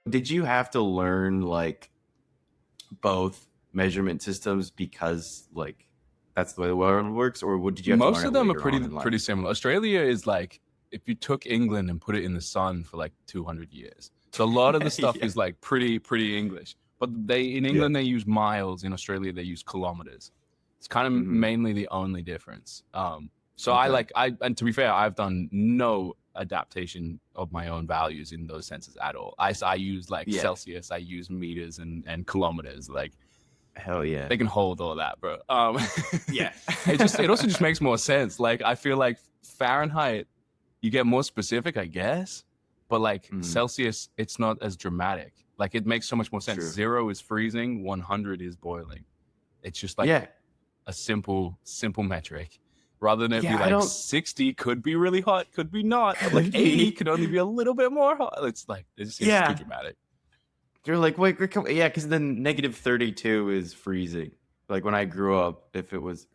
did you have to learn like both measurement systems because like that's the way the world works, or did you have to Most learn of it them are later on in life? pretty similar. Australia is like if you took England and put it in the sun for like 200 years. So a lot of the stuff Yeah. is like pretty English. But in Yeah. England they use miles, in Australia they use kilometers. It's kind of Mhm. mainly the only difference. So Okay. and to be fair, I've done no adaptation of my own values in those senses at all. I use like Yeah. Celsius, I use meters and kilometers. Like Hell yeah. they can hold all that, bro. Yeah. It also just makes more sense. Like I feel like Fahrenheit, you get more specific, I guess, but like Celsius, it's not as dramatic. Like it makes so much more sense. True. 0 is freezing, 100 is boiling. It's just like Yeah. a simple metric. Rather than it Yeah, be I like don't- 60 could be really hot, could be not. Like 80 could only be a little bit more hot. It's like it's too dramatic. You're like, wait, yeah, because then negative 32 is freezing. Like when I grew up, if it was,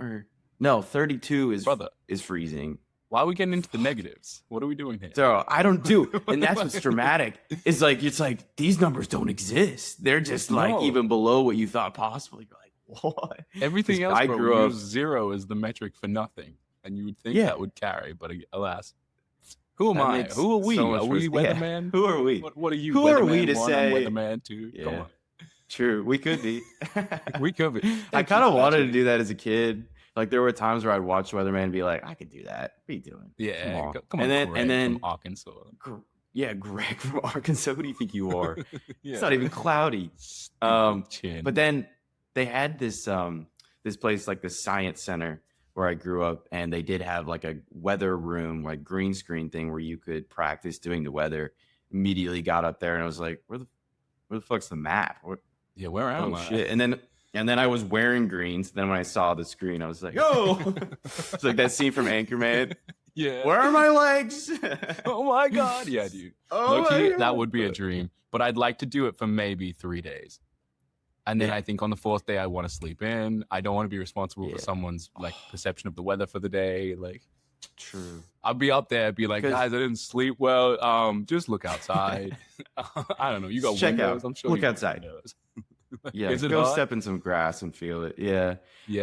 no, 32 is freezing. Why are we getting into the negatives? What are we doing here? So I don't do, and that's what's dramatic. It's like these numbers don't exist. They're just like even below what you thought possible. You're like, what? Everything else, bro, grew up 0 is the metric for nothing, and you would think that would carry, but alas. Who am I? Who are we? So are we weatherman? Yeah. Who are we? What are you? Who are we to one, say? Weatherman 2. Yeah. Come on. True, we could be. We could be. I kind of wanted to do that as a kid. Like there were times where I'd watch Weatherman and be like, I could do that. What are you doing? Yeah, come on. And then from Arkansas. Yeah, Greg from Arkansas. Who do you think you are? It's not even cloudy. But then they had this this place like the Science Center where I grew up, and they did have like a weather room, like green screen thing where you could practice doing the weather. Immediately got up there and I was like, where the fuck's the map? Where am I? Shit. And then I was wearing greens. Then when I saw the screen, I was like, oh, it's like that scene from Anchorman. Yeah. Where are my legs? Oh my God. Yeah, dude. Oh, that would be a dream, but I'd like to do it for maybe 3 days. And then I think on the 4th day, I want to sleep in. I don't want to be responsible for someone's like perception of the weather for the day. Like, true. I'll be up there, be like, guys, I didn't sleep well. Just look outside. I don't know. You got windows. I'm sure. Look outside. Yeah, go step in some grass and feel it. Yeah,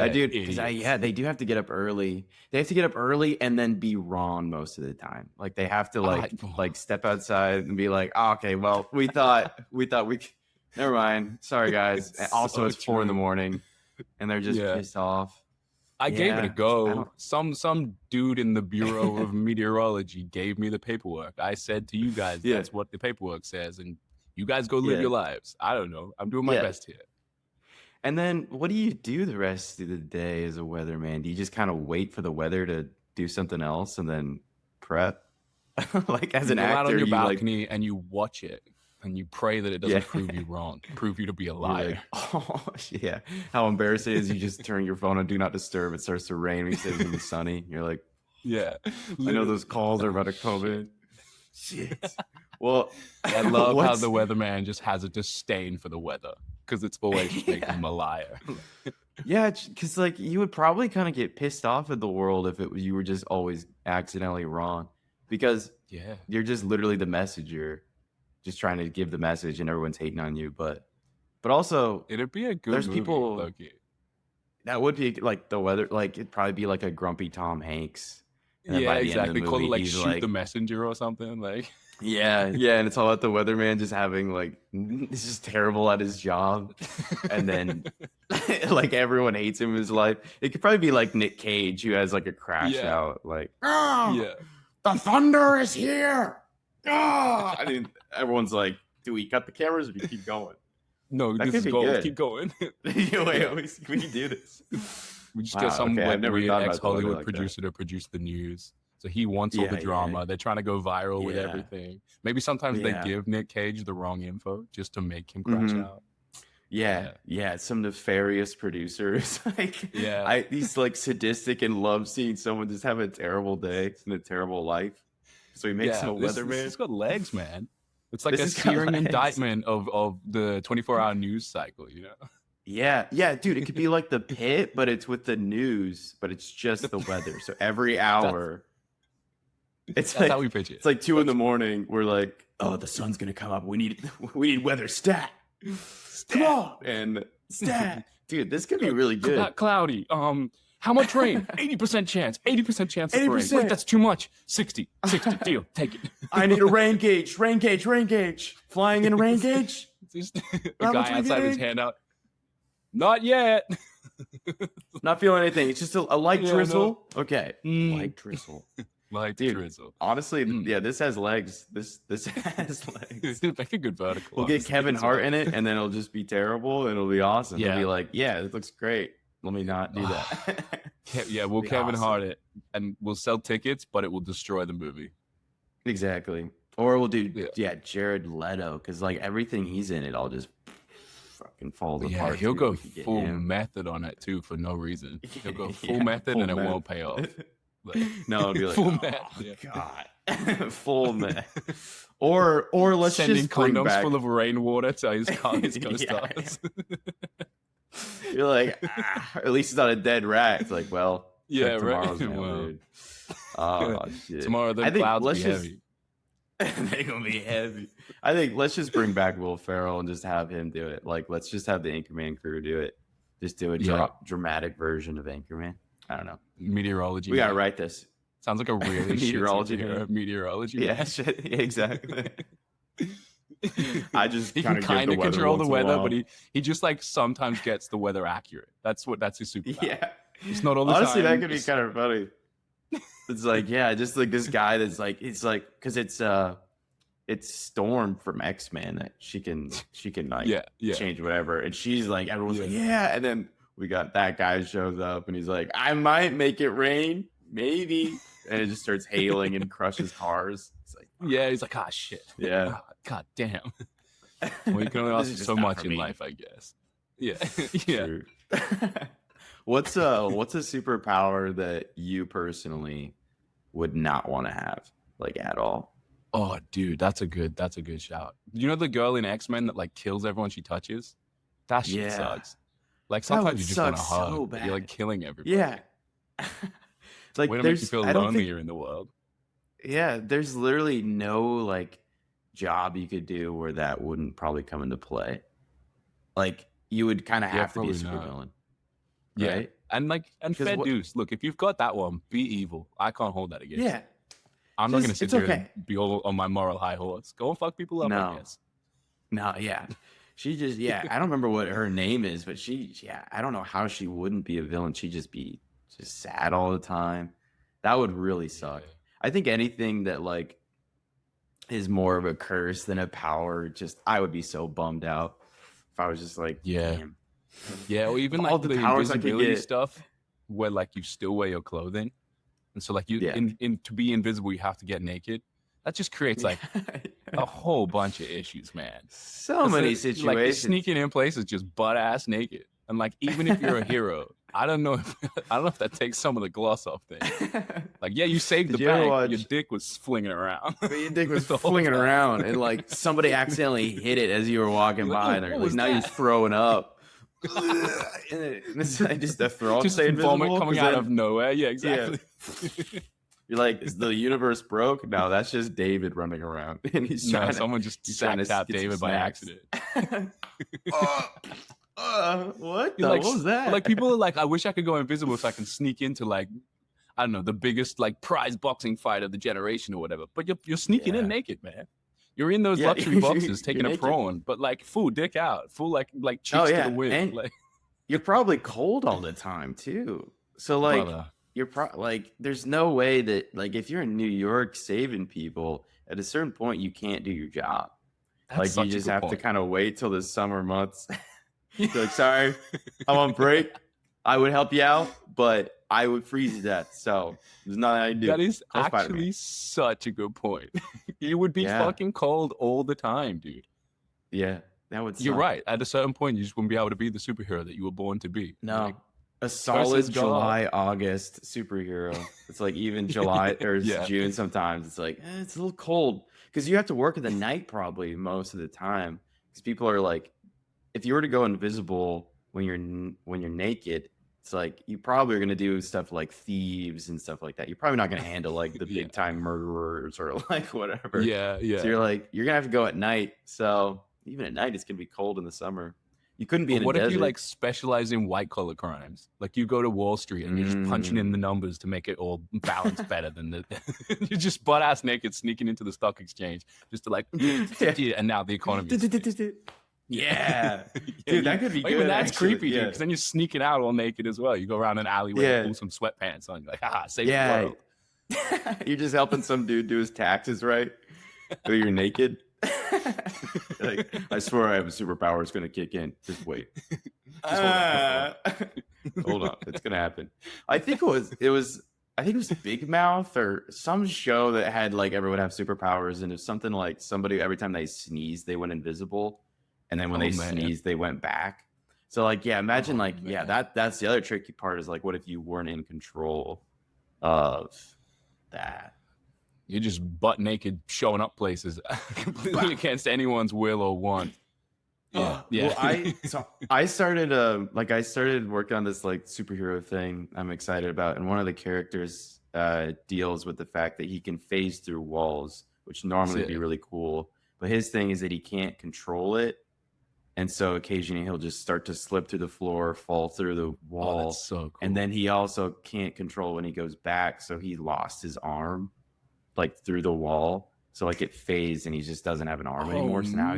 I do. They do have to get up early. They have to get up early and then be wrong most of the time. Like they have to like step outside and be like, oh, okay, well, we thought we. Never mind. Sorry, guys. Also, it's 4 a.m, and they're just pissed off. I gave it a go. Some dude in the Bureau of Meteorology gave me the paperwork. I said to you guys, that's what the paperwork says, and you guys go live your lives. I don't know. I'm doing my best here. And then what do you do the rest of the day as a weatherman? Do you just kind of wait for the weather to do something else and then prep? Like as an actor, out on your balcony and you watch it. And you pray that it doesn't prove you wrong, prove you to be a liar. Like, oh, yeah. How embarrassing it is you just turn your phone on Do Not Disturb. It starts to rain. He says it's going to be sunny. You're like, yeah. I know those calls are about to come in. Shit. Well, I love how the weatherman just has a disdain for the weather because it's always just making him a liar. Yeah, because like you would probably kind of get pissed off at the world if you were just always accidentally wrong because you're just literally the messenger. Just trying to give the message and everyone's hating on you, but also it'd be a good there's movie, people Loki. That would be like the weather, like it'd probably be like a grumpy Tom Hanks. Yeah, exactly. Call it like Shoot the Messenger or something. Like yeah, and it's all about the weatherman just having like this is terrible at his job, and then like everyone hates him in his life. It could probably be like Nick Cage who has like a crash out, like the thunder is here. I mean, everyone's like, do we cut the cameras or do we keep going? No, this is gold. Keep going. Wait, we can do this. We just get some weird ex-Hollywood producer to produce the news. So he wants all the drama. Yeah. They're trying to go viral with everything. Maybe sometimes they give Nick Cage the wrong info just to make him crash out. Yeah, some nefarious producers. He's like sadistic and loves seeing someone just have a terrible day and a terrible life. So he makes him a weatherman. It's got legs, man. It's like a searing indictment of the 24-hour news cycle, you know? Yeah, dude. It could be like The Pit, but it's with the news, but it's just the weather. So every hour, that's how we pitch it. It's like 2 a.m. We're like, oh, the sun's gonna come up. We need weather stat. Come on, and stat. Dude, this could be really good. Cloudy. How much rain? 80% chance. 80% chance of rain. Wait, that's too much. 60. Deal. Take it. I need a rain gauge. Flying in a rain gauge. The guy outside his hand out. Not yet. Not feeling anything. It's just a light drizzle. No. Okay. Light drizzle. Drizzle. Honestly, yeah, this has legs. This has legs. Make a good vertical. We'll get Kevin Hart in it, and then it'll just be terrible, and it'll be awesome. Yeah. It'll be like, yeah, it looks great. Let me not do that. Yeah, we'll Kevin Hart it, and we'll sell tickets, but it will destroy the movie. Exactly. Or we'll do Jared Leto, because like everything he's in, it all just fucking falls apart. He'll go full method on it too for no reason. He'll go full method, and it won't pay off. Like, no, it'll be like full meth. God, full meth. Or let's sending just bring condoms back... full of rainwater to his co-stars. You're like, at least it's not a dead rat. It's like, well, right. Dude. Oh shit! Tomorrow the clouds be heavy. They're gonna be heavy. I think let's just bring back Will Ferrell and just have him do it. Like, let's just have the Anchorman crew do it. Just do a dramatic version of Anchorman. I don't know. Meteorology. We gotta write this. Sounds like a really meteorology. Yeah, shit. Exactly. I just he can kind of control the weather, but he just like sometimes gets the weather accurate. That's his superpower. Yeah, it's not all the Honestly, time. That could be kind of funny. It's like, just like this guy that's like, it's like, because it's Storm from X-Men that she can like change whatever, and she's like, everyone's like, and then we got that guy shows up and he's like, I might make it rain, maybe, and it just starts hailing and crushes cars. It's like, he's like, shit, god damn. Well, you can only ask so much in life, I guess. Yeah. What's a superpower that you personally would not want to have, like, at all? Oh, dude, that's a good shout. You know the girl in X-Men that like kills everyone she touches? That shit sucks. Like sometimes you just want to hug. So bad. You're like killing everybody. Yeah. It's like, way to make you feel lonelier in the world. Yeah, there's literally no like job you could do where that wouldn't probably come into play. Like, you would kind of have to be a supervillain. Right? And fair dues. Look, if you've got that one, be evil. I can't hold that against you. I'm not going to sit here and be all on my moral high horse. Go and fuck people up, I guess. No, yeah. She just, I don't remember what her name is, but I don't know how she wouldn't be a villain. She'd just be just sad all the time. That would really suck. Yeah. I think anything that like is more of a curse than a power, I would be so bummed out if I was just like, damn. Yeah, or even all like the powers invisibility stuff where like you still wear your clothing. And so like you to be invisible, you have to get naked. That just creates like a whole bunch of issues, man. So many situations. Like sneaking in places just butt ass naked. And like even if you're a hero, I don't know if that takes some of the gloss off things. Like, you saved the bag, your dick was flinging around. But your dick was flinging around, and like somebody accidentally hit it as you were walking by, and like, now you're throwing up. And it's like just the throw just vomit coming out of nowhere. Yeah, exactly. Yeah. You're like, is the universe broke? No, that's just David running around, and he's trying. Someone just sacked out David by accident. What was that? Like people are like, I wish I could go invisible so I can sneak into like, I don't know, the biggest like prize boxing fight of the generation or whatever. But you're sneaking in naked, man. You're in those luxury boxes taking a prawn, but like full dick out, full like cheeks to the wind. And like you're probably cold all the time too. So like you're like, there's no way that like if you're in New York saving people, at a certain point you can't do your job. Like you just have to kind of wait till the summer months. You're like, sorry, I'm on break. I would help you out, but I would freeze to death. So there's nothing I can do. That is actually such a good point. You would be fucking cold all the time, dude. Yeah, that would suck. You're right. At a certain point, you just wouldn't be able to be the superhero that you were born to be. No. Like, a solid July, August superhero. It's like even July or June sometimes. It's like, it's a little cold. Because you have to work at the night probably most of the time. Because people are like, if you were to go invisible when you're naked, it's like you probably are gonna do stuff like thieves and stuff like that. You're probably not gonna handle like the big time murderers or like whatever. Yeah. So you're gonna have to go at night. So even at night, it's gonna be cold in the summer. You couldn't be in a what desert. if you like specialize in white collar crimes? Like you go to Wall Street and you're just punching in the numbers to make it all balance better than the you're just butt ass naked sneaking into the stock exchange just to like and now the economy. Yeah. Dude, that could be good. Even that's actually. creepy, dude, because then you're sneaking out all naked as well. You go around an alleyway and pull some sweatpants on. You're like, save the world. You're just helping some dude do his taxes, right? So you're naked. Like, I swear I have a superpower. It's going to kick in. Just wait. Just hold on. It's going to happen. I think it was Big Mouth or some show that had like everyone have superpowers. And it's something like somebody, every time they sneezed, they went invisible. And then when they sneezed, they went back. So like, yeah, imagine that's the other tricky part is like, what if you weren't in control of that? You're just butt naked showing up places completely against anyone's will or want. Yeah. Well, I started working on this like superhero thing I'm excited about. And one of the characters deals with the fact that he can phase through walls, which normally would be really cool. But his thing is that he can't control it. And so occasionally he'll just start to slip through the floor, fall through the wall. Oh, that's so cool. And then he also can't control when he goes back. So he lost his arm like through the wall. So like it phased and he just doesn't have an arm anymore. So now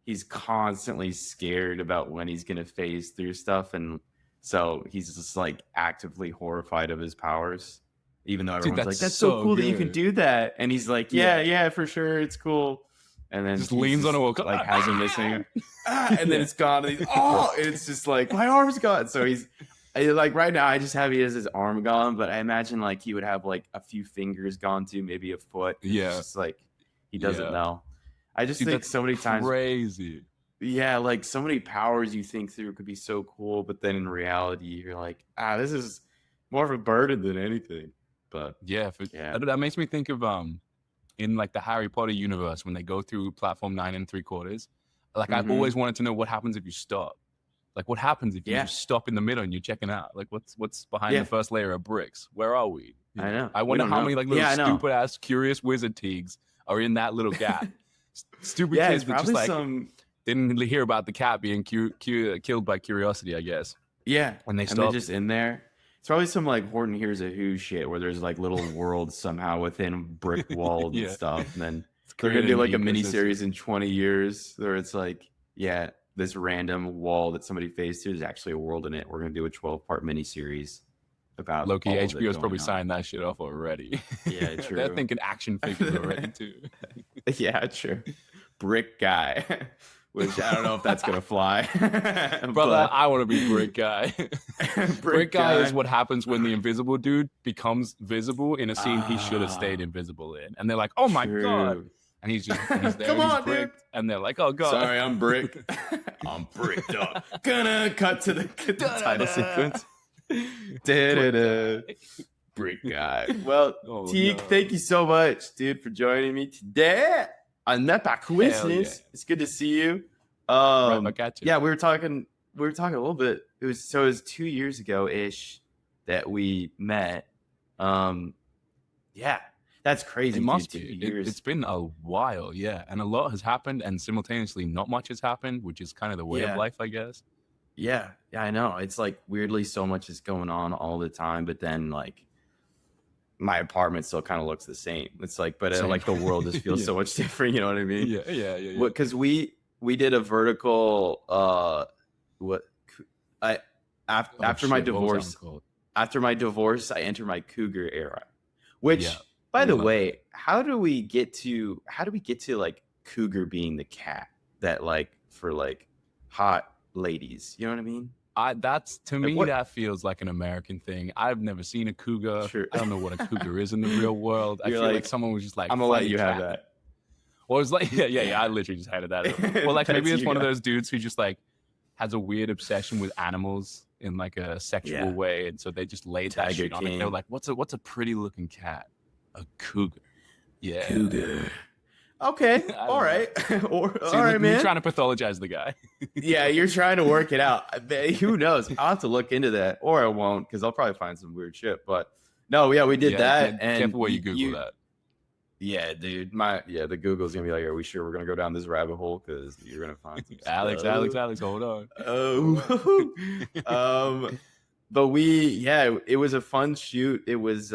he's constantly scared about when he's going to phase through stuff. And so he's just like actively horrified of his powers, even though everyone's like, that's so cool that you can do that. And he's like, yeah, for sure. It's cool. And then just leans on a wall, like has him missing, and then it's gone. And it's just like my arm's gone. So he's like right now, I just have his arm gone, but I imagine like he would have like a few fingers gone too, maybe a foot. Yeah, it's just like he doesn't know. I just think so many times crazy. Yeah, like so many powers you think through could be so cool, but then in reality, you're like, this is more of a burden than anything. But that makes me think of in like the Harry Potter universe when they go through platform 9 3/4, like I've always wanted to know what happens if you stop. Like what happens if you just stop in the middle and you're checking out? Like what's behind the first layer of bricks? Where are we? I know. I wonder how many like little stupid ass curious wizard Teigs are in that little gap. Stupid kids that just like didn't hear about the cat being killed by curiosity, I guess. Yeah, when they stopped. They're just in there. It's probably some like Horton Hears a Who shit where there's like little worlds somehow within brick walls and stuff. And then they're going to do like a mini series in 20 years where it's like, this random wall that somebody phased through is actually a world in it. We're going to do a 12-part mini series about Loki. HBO's probably signed that shit off already. Yeah, true. They're thinking action figures already too. Yeah, true. Brick Guy. Which I don't know if that's going to fly. Brother, I want to be Brick Guy. Brick Guy is what happens when the invisible dude becomes visible in a scene he should have stayed invisible in. And they're like, oh my God. And he's there. Come on, dude. And they're like, oh God. Sorry, I'm Brick. I'm bricked up. Gonna cut to the title sequence. Brick Guy. Well, Teague, thank you so much, dude, for joining me today. Not by coincidence. It's good to see you. Right back at you. Yeah, we were talking a little bit. It was 2 years ago ish that we met. Yeah, that's crazy. It must be 2 be. years. It's been a while, and a lot has happened, and simultaneously not much has happened, which is kind of the way of life, I guess. Yeah, I know. It's like weirdly so much is going on all the time, but then like my apartment still kind of looks the same. It's like, but like the world just feels so much different. You know what I mean? Yeah. Because we did a vertical. After my divorce, I entered my cougar era. Which, by the way, how do we get to like cougar being the cat that like for like hot ladies? You know what I mean? That's to me that feels like an American thing. I've never seen a cougar. Sure. I don't know what a cougar is in the real world. I feel like someone was just like, I'm gonna let you have that. Or it's like, yeah. I literally just handed that. Well, like maybe it's one of those dudes who just like has a weird obsession with animals in like a sexual way, and so they just laid that shit on it. They're like, what's a pretty looking cat? A cougar. Yeah, cougar. Okay, all right, all right, man. You're trying to pathologize the guy. Yeah, you're trying to work it out. Who knows? I'll have to look into that, or I won't, because I'll probably find some weird shit. But no, yeah, we did that. And careful where you Google that. Yeah, dude. The Google's gonna be like, "Are we sure we're gonna go down this rabbit hole? Because you're gonna find some Alex, hold on." But it was a fun shoot. It was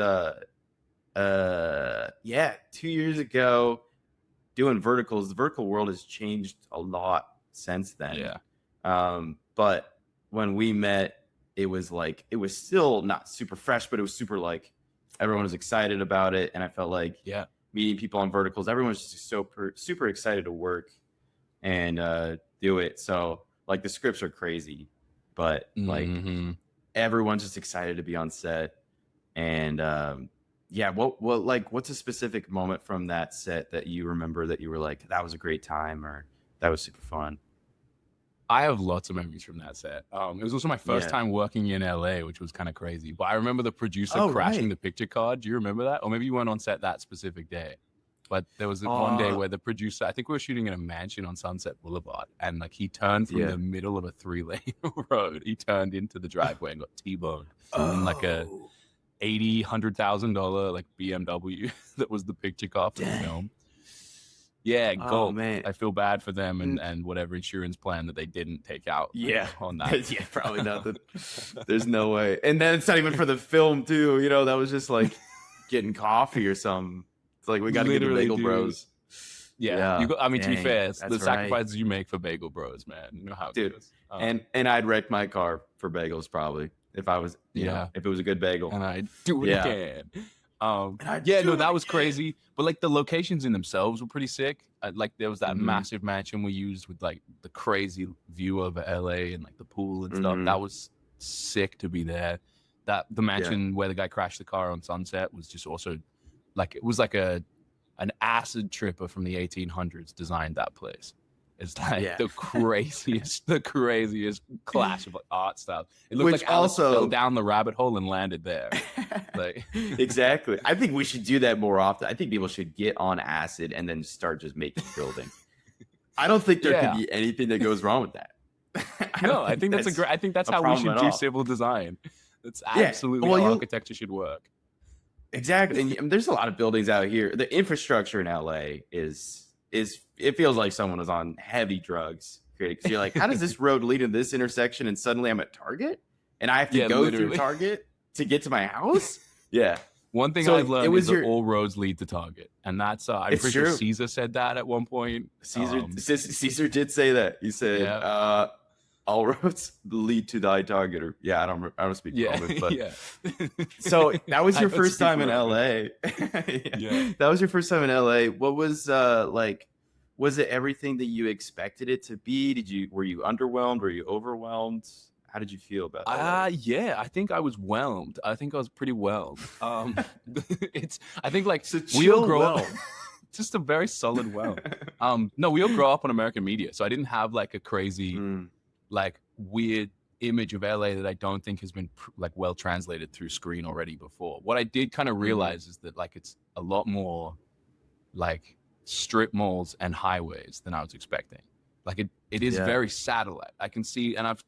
2 years ago, doing verticals. The vertical world has changed a lot since then. Yeah. But when we met, it was still not super fresh, but it was super like everyone was excited about it, and I felt like meeting people on verticals, everyone was just super excited to work and do it. So like the scripts are crazy, but like everyone's just excited to be on set. And what's a specific moment from that set that you remember that you were like, that was a great time, or that was super fun? I have lots of memories from that set. It was also my first time working in LA, which was kind of crazy. But I remember the producer crashing the picture card. Do you remember that? Or maybe you weren't on set that specific day. But there was one day where the producer, I think we were shooting in a mansion on Sunset Boulevard, and like he turned from the middle of a 3-lane road. He turned into the driveway and got T-boned in like a $100,000 like BMW that was the picture car for the film. Yeah, go. Man. I feel bad for them and whatever insurance plan that they didn't take out. On that. Yeah, probably not. There's no way. And then it's not even for the film too. That was just like getting coffee or something. It's like, we got to get the Bagel Bros. Yeah. To be fair, the sacrifices you make for Bagel Bros, man. You know how it goes. And I'd wreck my car for bagels probably if I was, if it was a good bagel. And I'd do it again. That was crazy. But like the locations in themselves were pretty sick. Like there was that massive mansion we used with like the crazy view over LA and like the pool and stuff. That was sick to be there. That the mansion where the guy crashed the car on Sunset was just also like, it was like an acid tripper from the 1800s designed that place. It's like the craziest clash of like art styles. It looked like Alice fell down the rabbit hole and landed there. Like exactly. I think we should do that more often. I think people should get on acid and then start just making buildings. I don't think there could be anything that goes wrong with that. I think that's how we should do civil design. That's absolutely how architecture should work. Exactly. And there's a lot of buildings out here. The infrastructure in LA is it feels like someone was on heavy drugs. Because you're like, how does this road lead to this intersection and suddenly I'm at Target and I have to go through Target to get to my house? Yeah. One thing I've learned is that all roads lead to Target. And that's I'm pretty sure Caesar said that at one point. Caesar did say that. He said all roads lead to thy targeter. Yeah, I don't speak Roman, but so that was your first time in LA. That was your first time in LA. What was like? Was it everything that you expected it to be? Were you underwhelmed? Were you overwhelmed? How did you feel about that? I think I was whelmed. I think I was pretty whelmed. I think like we all grow up. Just a very solid whelm. No, we all grow up on American media, so I didn't have like a crazy like weird image of LA that I don't think has been like well translated through screen already before. What I did kind of realize is that like it's a lot more like strip malls and highways than I was expecting. Like it is very satellite. I can see, and I've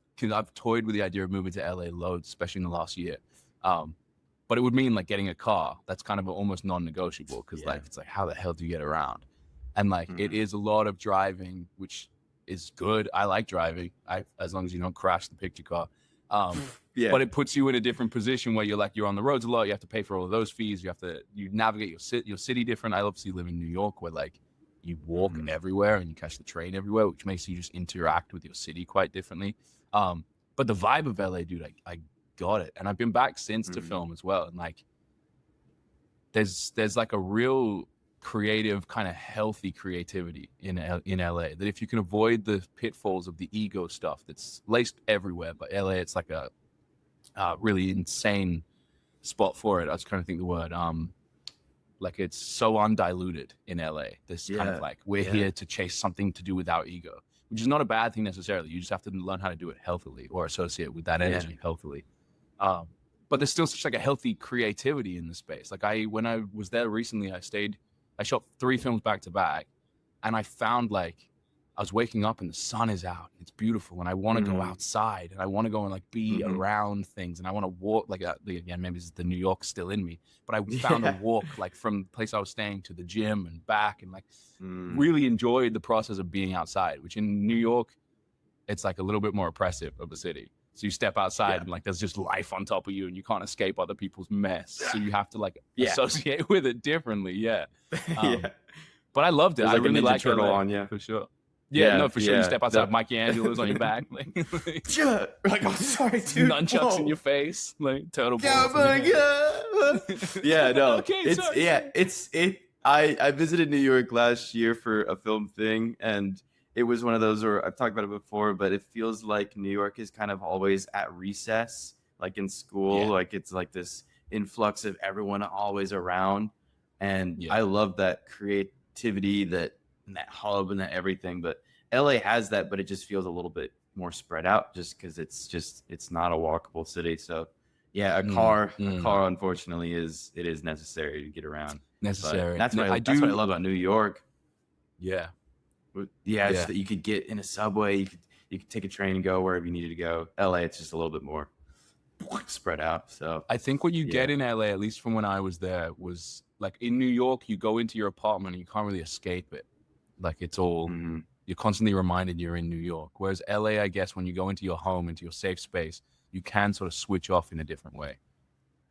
toyed with the idea of moving to LA loads, especially in the last year. But it would mean like getting a car. That's kind of almost non-negotiable because like it's like, how the hell do you get around? And like it is a lot of driving, which is good. I like driving. As long as you don't crash the picture car. But it puts you in a different position where you're on the roads a lot. You have to pay for all of those fees. You navigate your city different. I obviously live in New York where like you walk everywhere and you catch the train everywhere, which makes you just interact with your city quite differently. But the vibe of LA, dude, I got it. And I've been back since to film as well. And like there's like a real creative kind of healthy creativity in LA that if you can avoid the pitfalls of the ego stuff that's laced everywhere, but LA it's like a really insane spot for it. I was trying to think the word like it's so undiluted in LA. This kind of like we're here to chase something to do with our ego, which is not a bad thing necessarily. You just have to learn how to do it healthily or associate with that energy healthily. But there's still such like a healthy creativity in the space. Like when I was there recently, I shot 3 films back to back. And I found like I was waking up and the sun is out and it's beautiful and I want to go outside and I want to go and like be around things and I want to walk like again, maybe it's the New York still in me, but I found a walk like from the place I was staying to the gym and back and like really enjoyed the process of being outside, which in New York, it's like a little bit more oppressive of a city. So you step outside and like there's just life on top of you and you can't escape other people's mess. So you have to like associate with it differently. Yeah. But I loved it. There's I like really a Ninja like Turtle LA, on you. for sure. Yeah, no, for sure. You step outside, Michelangelo's on your back, like like, oh, sorry, dude. Nunchucks in your face, like turtle balls. Yeah, no, Okay, I visited New York last year for a film thing, and it was one of those where I've talked about it before, but it feels like New York is kind of always at recess, like in school, like it's like this influx of everyone always around, and I love that creativity, that hub and that everything. But LA has that, but it just feels a little bit more spread out just because it's not a walkable city. So yeah, a car unfortunately is necessary to get around. Necessary. But that's what I love about New York. Yeah. Just that you could get in a subway, you could take a train and go wherever you needed to go. LA, it's just a little bit more spread out. So I think what you get in LA, at least from when I was there, was like in New York, you go into your apartment and you can't really escape it. Like it's all you're constantly reminded you're in New York. Whereas LA, I guess, when you go into your home, into your safe space, you can sort of switch off in a different way.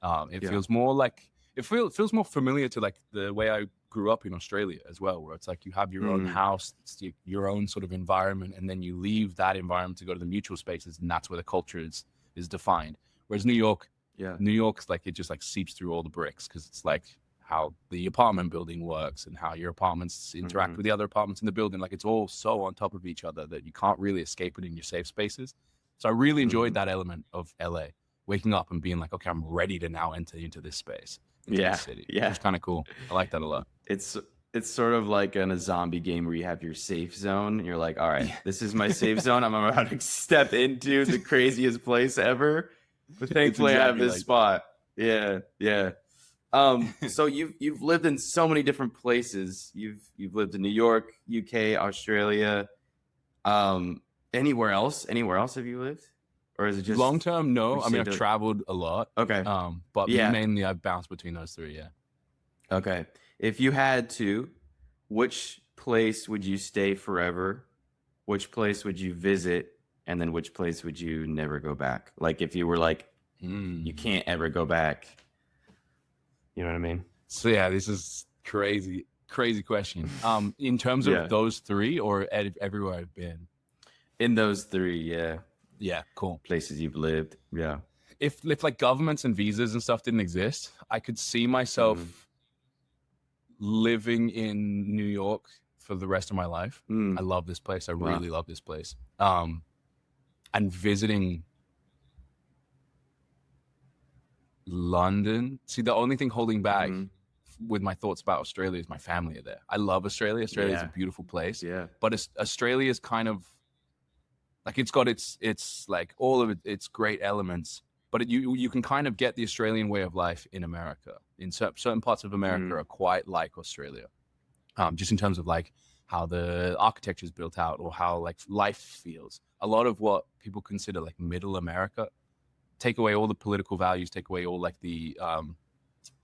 It feels more like it feels more familiar to like the way I grew up in Australia as well, where it's like you have your own house, it's your own sort of environment, and then you leave that environment to go to the mutual spaces, and that's where the culture is defined. Whereas New York's like it just like seeps through all the bricks because it's like how the apartment building works and how your apartments interact with the other apartments in the building. Like it's all so on top of each other that you can't really escape it in your safe spaces. So I really enjoyed that element of LA, waking up and being like, okay, I'm ready to now enter into this space, into this city. It's kind of cool. I like that a lot. It's sort of like in a zombie game where you have your safe zone. And you're like, all right, this is my safe zone. I'm about to step into the craziest place ever. But thankfully, I have this spot. Yeah. So you've lived in so many different places. You've lived in New York, UK, Australia. Anywhere else have you lived? Or is it just long term? No. I mean, I've traveled a lot. Okay. But mainly I've bounced between those three. Yeah. Okay. If you had to, which place would you stay forever? Which place would you visit? And then which place would you never go back? Like if you were like, you can't ever go back. You know what I mean? So yeah, this is crazy question. In terms of those three or everywhere I've been? In those three, yeah. Yeah, cool. Places you've lived, yeah. If like governments and visas and stuff didn't exist, I could see myself living in New York for the rest of my life. I love this place. I really love this place. And visiting London. See, the only thing holding back with my thoughts about Australia is my family are there. I love Australia. Australia is a beautiful place. Yeah. But Australia is kind of like it's got its like all of its great elements, but you can kind of get the Australian way of life in America. In certain parts of America are quite like Australia, just in terms of like how the architecture is built out or how like life feels. A lot of what people consider like middle America, take away all the political values, take away all like the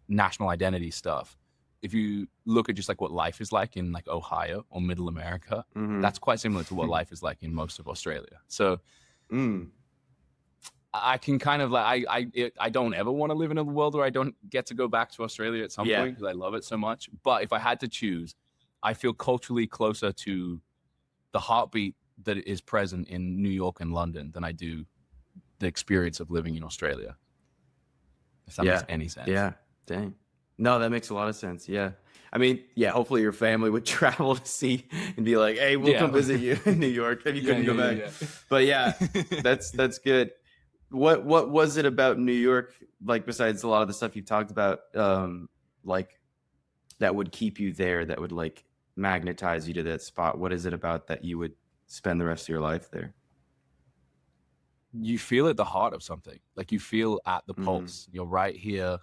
national identity stuff. If you look at just like what life is like in like Ohio or middle America, that's quite similar to what life is like in most of Australia. So I can kind of like, I don't ever want to live in a world where I don't get to go back to Australia at some point because I love it so much. But if I had to choose, I feel culturally closer to the heartbeat that is present in New York and London than I do the experience of living in Australia. If that makes any sense. Yeah. Dang. No, that makes a lot of sense. Yeah. I mean, hopefully your family would travel to see and be like, hey, we'll come visit you in New York if you couldn't go back. But yeah, that's good. What was it about New York, like besides a lot of the stuff you talked about, like that would keep you there, that would like magnetize you to that spot? What is it about that you would spend the rest of your life there? You feel at the heart of something. Like you feel at the pulse. You're right here.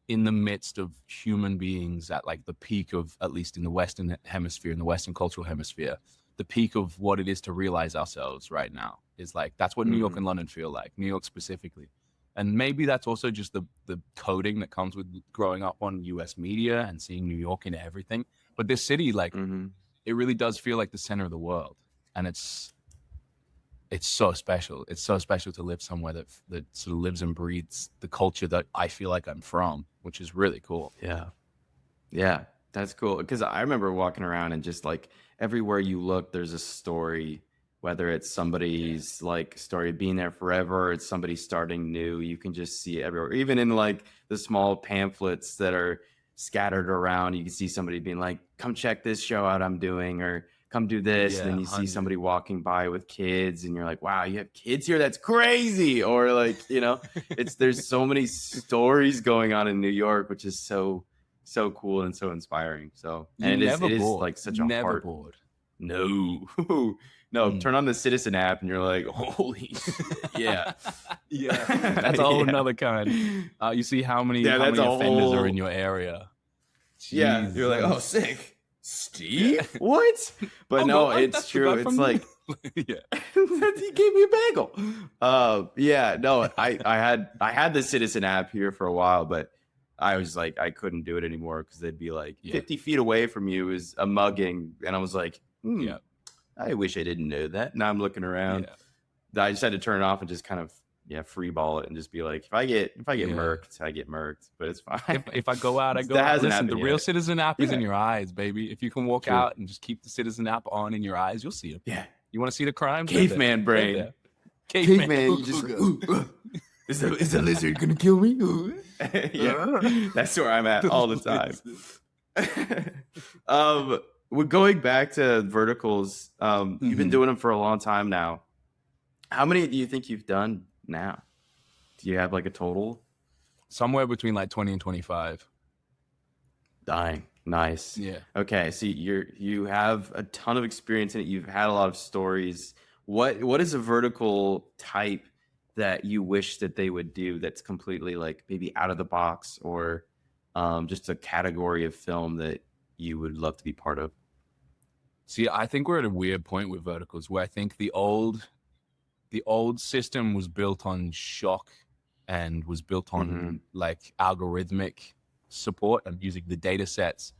in the midst of human beings at like the peak of, at least in the Western hemisphere, in the Western cultural hemisphere, the peak of what it is to realize ourselves right now is like, that's what New York and London feel like, New York specifically. And maybe that's also just the coding that comes with growing up on US media and seeing New York in everything. But this city, like, it really does feel like the center of the world. And it's so special. It's so special to live somewhere that sort of lives and breathes the culture that I feel like I'm from, which is really cool. Yeah, that's cool. Because I remember walking around and just like everywhere you look, there's a story, whether it's somebody's like story of being there forever, or it's somebody starting new. You can just see it everywhere. Even in like the small pamphlets that are scattered around, you can see somebody being like, come check this show out I'm doing, or come do this. And then you see somebody walking by with kids and you're like, wow, you have kids here? That's crazy. Or like, you know, there's so many stories going on in New York, which is so cool and so inspiring. So, and it is like such a heart. Bored. No, turn on the Citizen app and you're like, holy yeah. That's a whole nother kind. You see how many offenders are in your area. Yeah, you're like, oh, sick. Steve? What? But no, it's true. It's like, he gave me a bagel. I had the Citizen app here for a while, but I was like, I couldn't do it anymore because they'd be like 50 feet away from you is a mugging. And I was like, I wish I didn't know that. Now I'm looking around. I just had to turn it off and just kind of free ball it and just be like, if I get murked, I get murked, but it's fine. If I go out, I go out. Listen, the real Citizen app is in your eyes, baby. If you can walk out and just keep the Citizen app on in your eyes, you'll see it. Yeah. You want to see the crime? Caveman brain. Caveman. You just is the lizard gonna kill me? That's where I'm at all the time. We're going back to verticals. You've been doing them for a long time now. How many do you think you've done now? Do you have like a total? Somewhere between like 20 and 25. Dying. Nice. Yeah. Okay. So you have a ton of experience in it. You've had a lot of stories. What is a vertical type that you wish that they would do that's completely like maybe out of the box, or just a category of film that you would love to be part of? See, I think we're at a weird point with verticals where I think the old system was built on shock and was built on like algorithmic support and using the data sets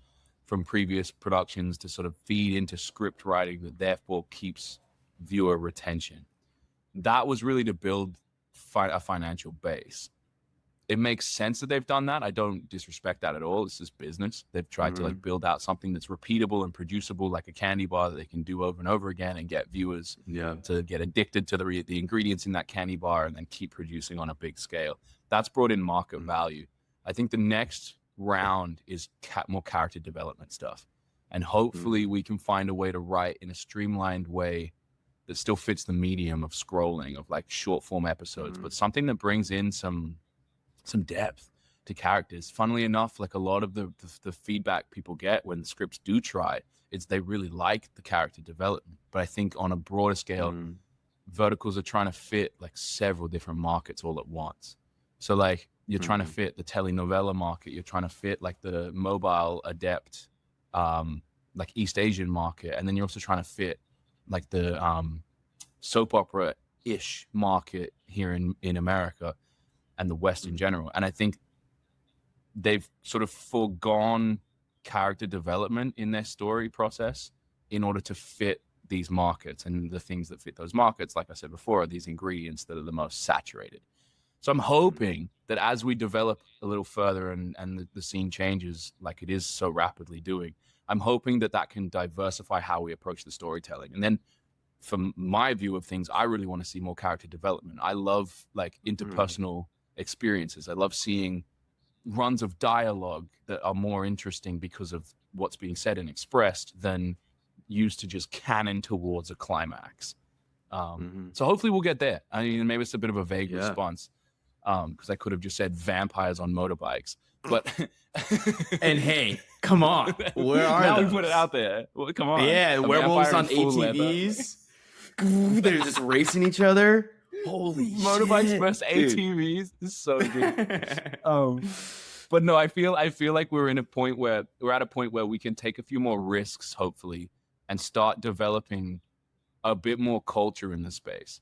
from previous productions to sort of feed into script writing that therefore keeps viewer retention. That was really to build a financial base. It makes sense that they've done that. I don't disrespect that at all. This is business. They've tried to like build out something that's repeatable and producible, like a candy bar that they can do over and over again and get viewers to get addicted to the ingredients in that candy bar and then keep producing on a big scale. That's brought in market value. I think the next round is more character development stuff. And hopefully we can find a way to write in a streamlined way that still fits the medium of scrolling, of like short form episodes, but something that brings in some depth to characters. Funnily enough, like a lot of the feedback people get when scripts do try, it's they really like the character development. But I think on a broader scale, verticals are trying to fit like several different markets all at once. So like you're trying to fit the telenovela market, you're trying to fit like the mobile adept, like East Asian market, and then you're also trying to fit like the soap opera-ish market here in America and the West in general. And I think they've sort of foregone character development in their story process in order to fit these markets. And the things that fit those markets, like I said before, are these ingredients that are the most saturated. So I'm hoping that as we develop a little further and the scene changes like it is so rapidly doing, I'm hoping that can diversify how we approach the storytelling. And then from my view of things, I really want to see more character development. I love like interpersonal experiences. I love seeing runs of dialogue that are more interesting because of what's being said and expressed than used to just cannon towards a climax. So hopefully we'll get there. I mean, maybe it's a bit of a vague response because I could have just said vampires on motorbikes. But and hey, come on, where are now those? We put it out there. Well, come on, yeah, werewolves on ATVs. They're just racing each other. Holy motorbikes shit, versus ATVs. This is so good. But no, I feel like we're at a point where we can take a few more risks, hopefully, and start developing a bit more culture in the space.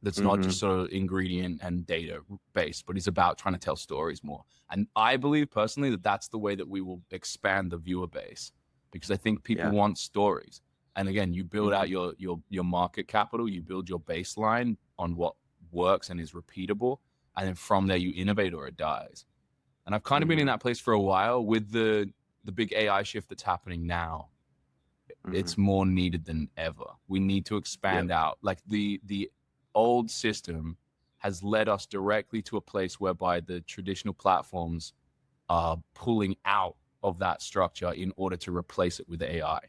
That's not just sort of ingredient and data based, but it's about trying to tell stories more. And I believe personally that that's the way that we will expand the viewer base, because I think people want stories. And again, you build out your market capital, you build your baseline on what works and is repeatable, and then from there you innovate or it dies. And I've kind of been in that place for a while with the big AI shift that's happening now. It's more needed than ever. We need to expand out. Like the old system has led us directly to a place whereby the traditional platforms are pulling out of that structure in order to replace it with AI.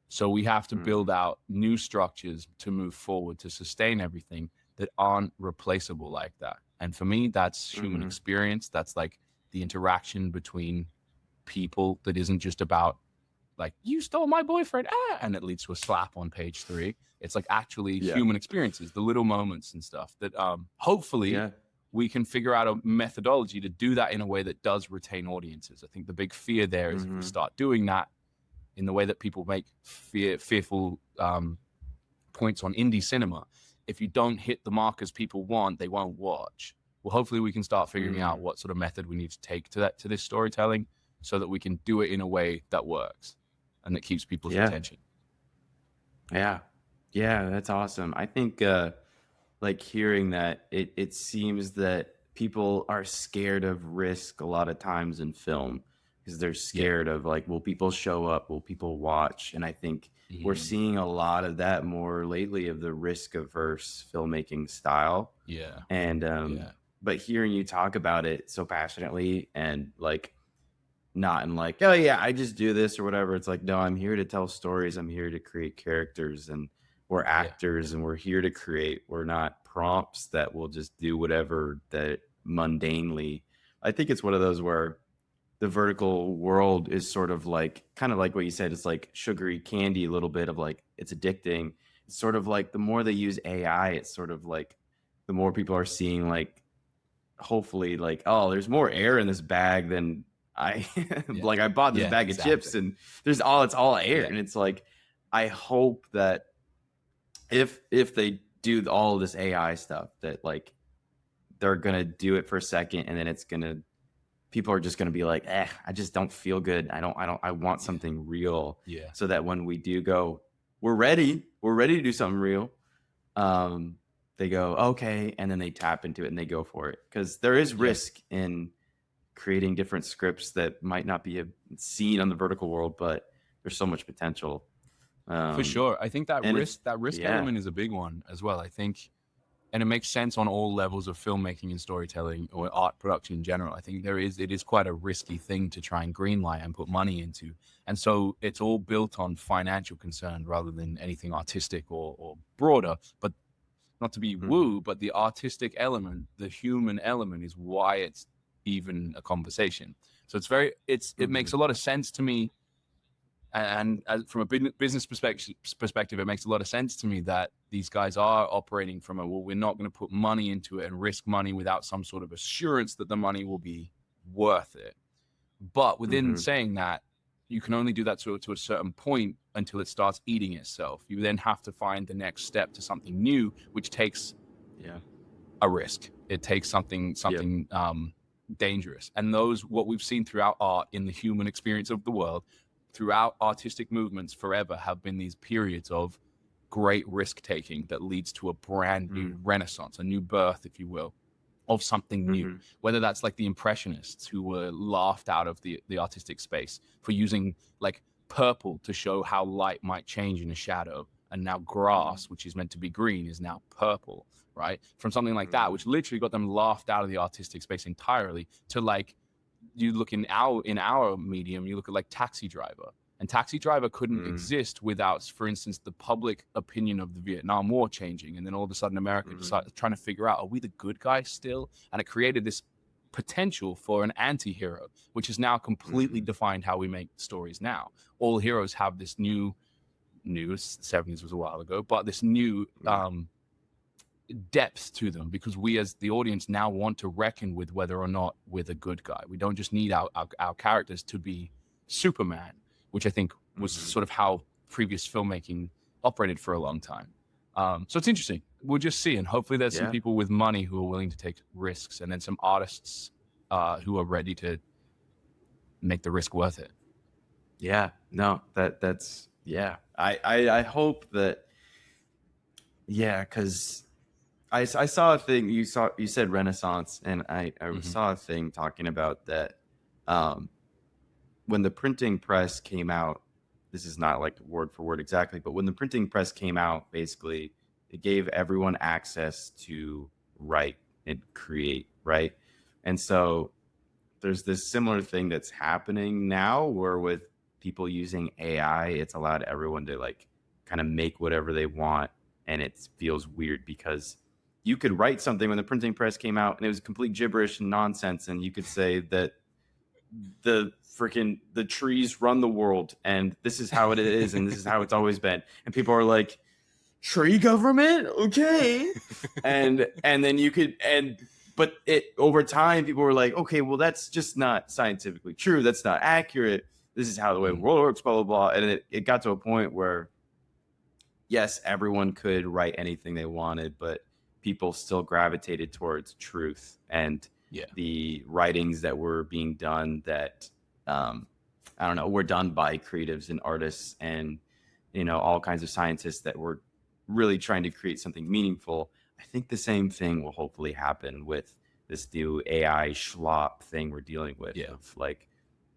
So we have to build out new structures to move forward, to sustain everything that aren't replaceable like that. And for me, that's human experience. That's like the interaction between people that isn't just about like, you stole my boyfriend, and it leads to a slap on page 3. It's like actually human experiences, the little moments and stuff that hopefully we can figure out a methodology to do that in a way that does retain audiences. I think the big fear there is if we start doing that in the way that people make fearful points on indie cinema, if you don't hit the markers people want, they won't watch. Well, hopefully we can start figuring out what sort of method we need to take to this storytelling so that we can do it in a way that works and that keeps people's attention. Yeah, that's awesome. I think like hearing that, it seems that people are scared of risk a lot of times in film because they're scared of like, will people show up? Will people watch? And I think we're seeing a lot of that more lately, of the risk averse filmmaking style. And but hearing you talk about it so passionately and like not in like, oh yeah, I just do this or whatever. It's like, no, I'm here to tell stories. I'm here to create characters, and we're actors and we're here to create. We're not prompts that will just do whatever that mundanely. I think it's one of those where the vertical world is sort of like, kind of like what you said, it's like sugary candy, a little bit of like, it's addicting. It's sort of like the more they use AI, it's sort of like the more people are seeing like, hopefully like, oh, there's more air in this bag than I like I bought this bag of chips and it's all air. And it's like, I hope that if they do all of this AI stuff, that like they're gonna do it for a second and then it's gonna, people are just gonna be like, I just don't feel good. I want something real. So that when we do go, we're ready to do something real. They go, okay, and then they tap into it and they go for it, because there is risk in creating different scripts that might not be seen on the vertical world, but there's so much potential. For sure. I think that risk element is a big one as well. I think, and it makes sense on all levels of filmmaking and storytelling or art production in general. I think it is quite a risky thing to try and greenlight and put money into. And so it's all built on financial concern rather than anything artistic or broader. But not to be woo, but the artistic element, the human element, is why it's even a conversation. So it makes a lot of sense to me. And from a business perspective, it makes a lot of sense to me that these guys are operating from we're not going to put money into it and risk money without some sort of assurance that the money will be worth it. But within saying that, you can only do that to a certain point until it starts eating itself. You then have to find the next step to something new, which takes a risk. It takes something dangerous. And what we've seen throughout art in the human experience of the world, throughout artistic movements forever, have been these periods of great risk taking that leads to a brand new renaissance, a new birth, if you will, of something new. Whether that's like the Impressionists, who were laughed out of the artistic space for using like purple to show how light might change in a shadow, and now grass, which is meant to be green, is now purple, right? From something like that, which literally got them laughed out of the artistic space entirely, to like, you look in our medium, you look at like Taxi Driver. And Taxi Driver couldn't exist without, for instance, the public opinion of the Vietnam War changing. And then all of a sudden America decided trying to figure out, are we the good guys still? And it created this potential for an anti-hero, which has now completely defined how we make stories now. All heroes have this new 70s was a while ago, but this new depth to them, because we as the audience now want to reckon with whether or not we're the good guy. We don't just need our characters to be Superman, which I think was sort of how previous filmmaking operated for a long time. So it's interesting. We'll just see, and hopefully there's some people with money who are willing to take risks, and then some artists who are ready to make the risk worth it. Yeah, no, that's I hope that, because I saw a thing. You said Renaissance, and I saw a thing talking about that. When the printing press came out, this is not like word for word exactly, but when the printing press came out, basically it gave everyone access to write and create, right? And so there's this similar thing that's happening now, where with people using AI, it's allowed everyone to like kind of make whatever they want, and it feels weird because you could write something when the printing press came out and it was complete gibberish and nonsense, and you could say that the trees run the world and this is how it is and this is how it's always been, and people are like, tree government, okay. and then you could, but it over time people were like, okay, well that's just not scientifically true, that's not accurate, this is how the way the world works, blah blah blah. And it got to a point where yes, everyone could write anything they wanted, but people still gravitated towards truth and the writings that were being done that I don't know, were done by creatives and artists and all kinds of scientists that were really trying to create something meaningful. I think the same thing will hopefully happen with this new AI schlop thing we're dealing with. Of like,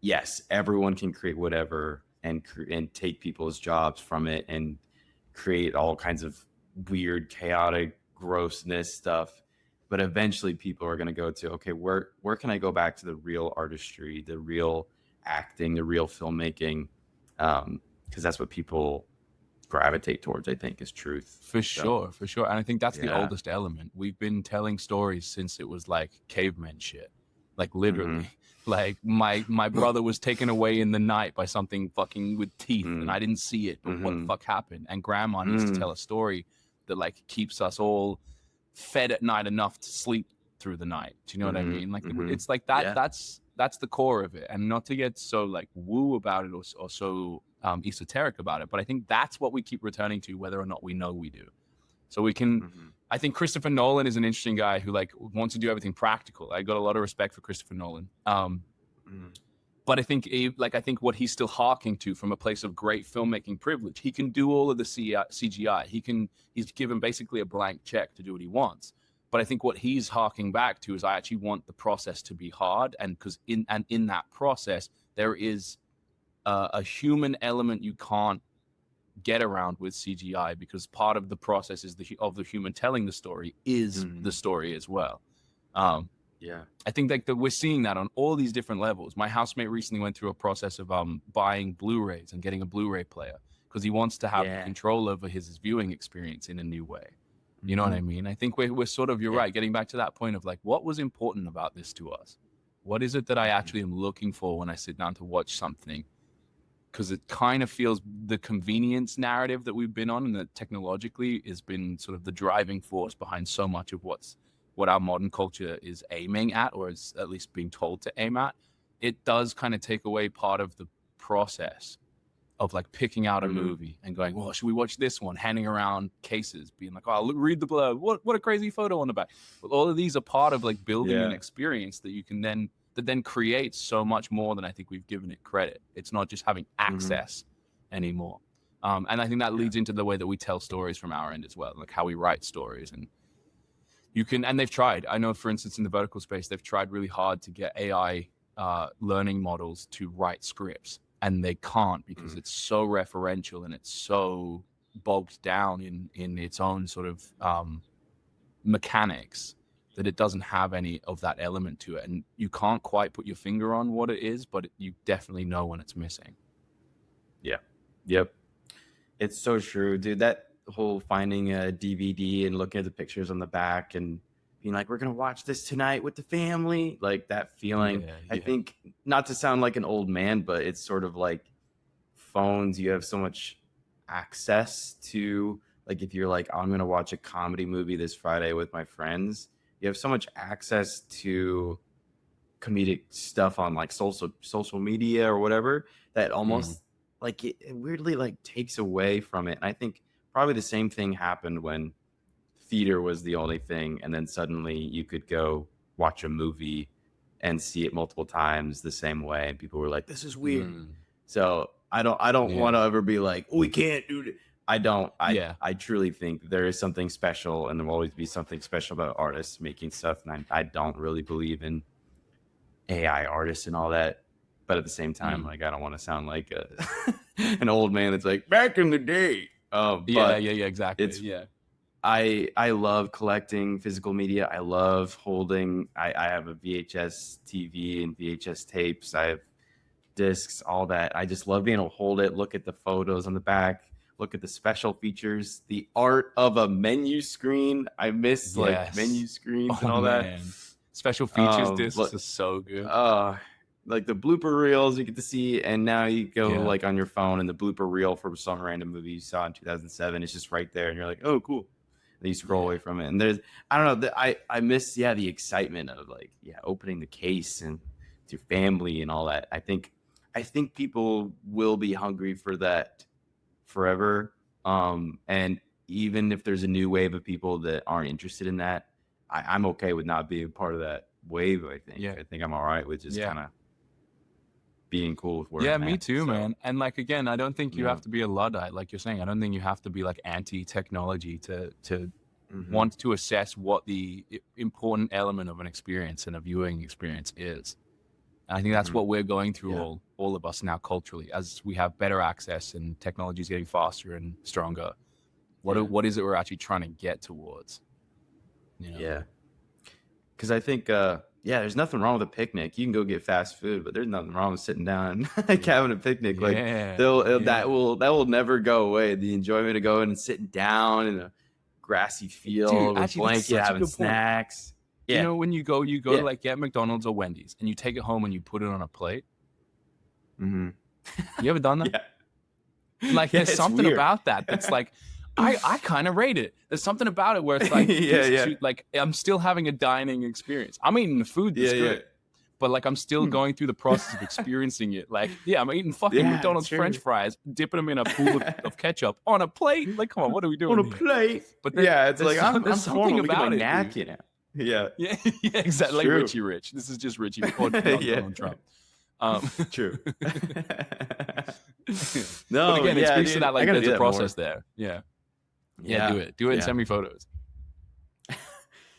yes, everyone can create whatever and take people's jobs from it and create all kinds of weird, chaotic, grossness stuff. But eventually people are going to go to, okay, where can I go back to the real artistry, the real acting, the real filmmaking? Because that's what people gravitate towards, I think, is truth. For sure. And I think that's the oldest element. We've been telling stories since it was like caveman shit, like literally. Like my brother was taken away in the night by something fucking with teeth, and I didn't see it, but what the fuck happened? And grandma needs to tell a story that like keeps us all fed at night enough to sleep through the night. Do you know what I mean? Like it's like that. That's the core of it, and not to get so like woo about it or so esoteric about it, but I think that's what we keep returning to, whether or not we know we do. So we can. I think Christopher Nolan is an interesting guy who like wants to do everything practical. I got a lot of respect for Christopher Nolan. But I think what he's still harking to from a place of great filmmaking privilege, he can do all of the CGI. He's given basically a blank check to do what he wants. But I think what he's harking back to is, I actually want the process to be hard, and because in that process there is a human element you can't get around with CGI, because part of the process is of the human telling the story is the story as well. I think that we're seeing that on all these different levels. My housemate recently went through a process of buying Blu-rays and getting a Blu-ray player because he wants to have control over his viewing experience in a new way. You know what I mean? I think we're sort of, you're right, getting back to that point of like, what was important about this to us? What is it that I actually am looking for when I sit down to watch something? Because it kind of feels the convenience narrative that we've been on, and that technologically has been sort of the driving force behind so much of what our modern culture is aiming at, or is at least being told to aim at. It does kind of take away part of the process of like picking out a movie and going, well, should we watch this one? Handing around cases, being like, oh, read the blurb. What a crazy photo on the back. But all of these are part of like building an experience that you can then creates so much more than I think we've given it credit. It's not just having access anymore. And I think that leads into the way that we tell stories from our end as well, like how we write stories. And and they've tried. I know, for instance, in the vertical space, they've tried really hard to get AI learning models to write scripts, and they can't, because it's so referential and it's so bogged down in its own sort of mechanics, that it doesn't have any of that element to it. And you can't quite put your finger on what it is, but you definitely know when it's missing. Yep. It's so true, dude. That whole finding a DVD and looking at the pictures on the back and being like, we're going to watch this tonight with the family. Like that feeling. I think, not to sound like an old man, but it's sort of like phones. You have so much access to Like if you're like, I'm gonna watch a comedy movie this Friday with my friends, you have so much access to comedic stuff on like social media or whatever that almost like it weirdly like takes away from it. And I think probably the same thing happened when theater was the only thing, and then suddenly you could go watch a movie and see it multiple times the same way, and people were like, this is weird. So I don't want to ever be like, oh, we can't do it. I truly think there is something special, and there will always be something special about artists making stuff, and I don't really believe in AI artists and all that. But at the same time, like, I don't want to sound like an old man that's like, back in the day. Exactly. I love collecting physical media. I love holding. I have a VHS TV and VHS tapes. I have discs, all that. I just love being able to hold it, look at the photos on the back, look at the special features, the art of a menu screen. I miss like menu screens and all that. Special features discs are so good. Like the blooper reels you get to see, and now you go like on your phone, and the blooper reel from some random movie you saw in 2007 is just right there, and you're like, oh, cool. And you scroll away from it, and there's, I don't know, I miss the excitement of like opening the case and with your family and all that. I think people will be hungry for that forever. And even if there's a new wave of people that aren't interested in that, I'm okay with not being part of that wave. I think I'm all right with just kind of being cool with where I'm me at. too, man. And like, again, I don't think you have to be a Luddite, like you're saying. I don't think you have to be like anti-technology to want to assess what the important element of an experience and a viewing experience is. And I think that's what we're going through, all of us now culturally, as we have better access and technology is getting faster and stronger. What is it we're actually trying to get towards? You know? Yeah. Because I think, there's nothing wrong with a picnic. You can go get fast food, but there's nothing wrong with sitting down like having a picnic. Like that will never go away. The enjoyment of going and sitting down in a grassy field with a blanket, having snacks. You know, when you go to like get McDonald's or Wendy's and you take it home and you put it on a plate. You ever done that? Like there's something about that that's like, I kind of rate it. There's something about it where it's like, like I'm still having a dining experience. I'm eating the food that's good, but like I'm still going through the process of experiencing it. Like, I'm eating fucking McDonald's French fries, dipping them in a pool of ketchup on a plate. Like, come on, what are we doing on a plate? But it's like I'm something about it. Napkin. Exactly. Like Richie Rich. This is just Richie or Donald Trump. True. No, but again, it speaks to that. Like, there's a process there. Do it and send me photos.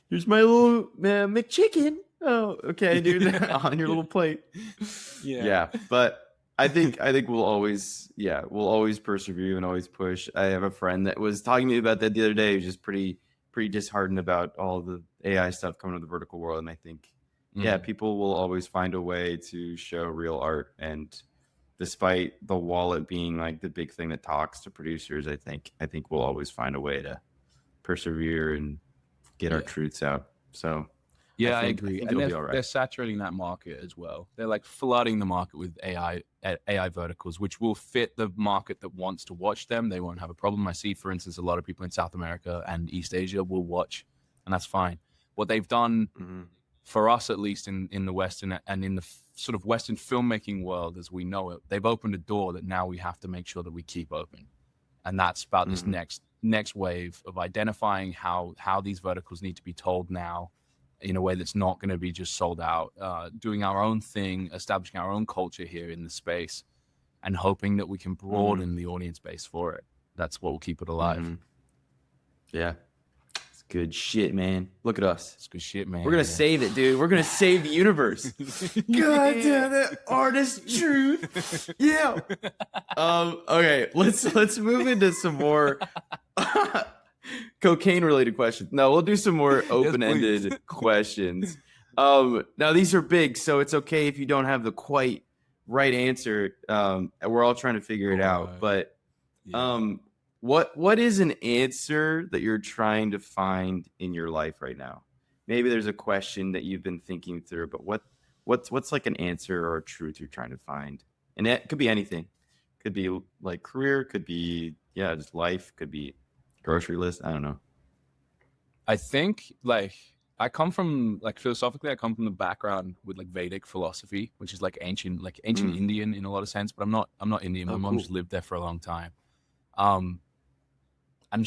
Here's my little McChicken. Oh, okay, dude. On your little plate. But I think we'll always persevere and always push. I have a friend that was talking to me about that the other day. He was just pretty disheartened about all the AI stuff coming to the vertical world, and I think people will always find a way to show real art. And despite the wallet being like the big thing that talks to producers, I think we'll always find a way to persevere and get our truths out. So I agree. And they're saturating that market as well. They're like flooding the market with AI verticals, which will fit the market that wants to watch them. They won't have a problem. I see, for instance, a lot of people in South America and East Asia will watch, and that's fine. What they've done for us, at least in the Western and in the sort of Western filmmaking world as we know it, they've opened a door that now we have to make sure that we keep open. And that's about this next wave of identifying how these verticals need to be told now in a way that's not going to be just sold out, doing our own thing, establishing our own culture here in the space, and hoping that we can broaden the audience base for it. That's what will keep it alive. Yeah. It's good shit, man. Look at us. It's good shit, man. We're going to save it, dude. We're going to save the universe. God damn it. Artist truth. Yeah. Okay. Let's move into some more cocaine related questions. No, we'll do some more open-ended questions. Now these are big, so it's okay if you don't have the quite right answer. We're all trying to figure it out. But what is an answer that you're trying to find in your life right now? Maybe there's a question that you've been thinking through, but what's like an answer or a truth you're trying to find? And it could be anything. Could be like career, could be just life, could be grocery list. I don't know. I think like I come from like philosophically, I come from the background with like Vedic philosophy, which is like ancient Indian in a lot of sense, but I'm not Indian. My mom just lived there for a long time. And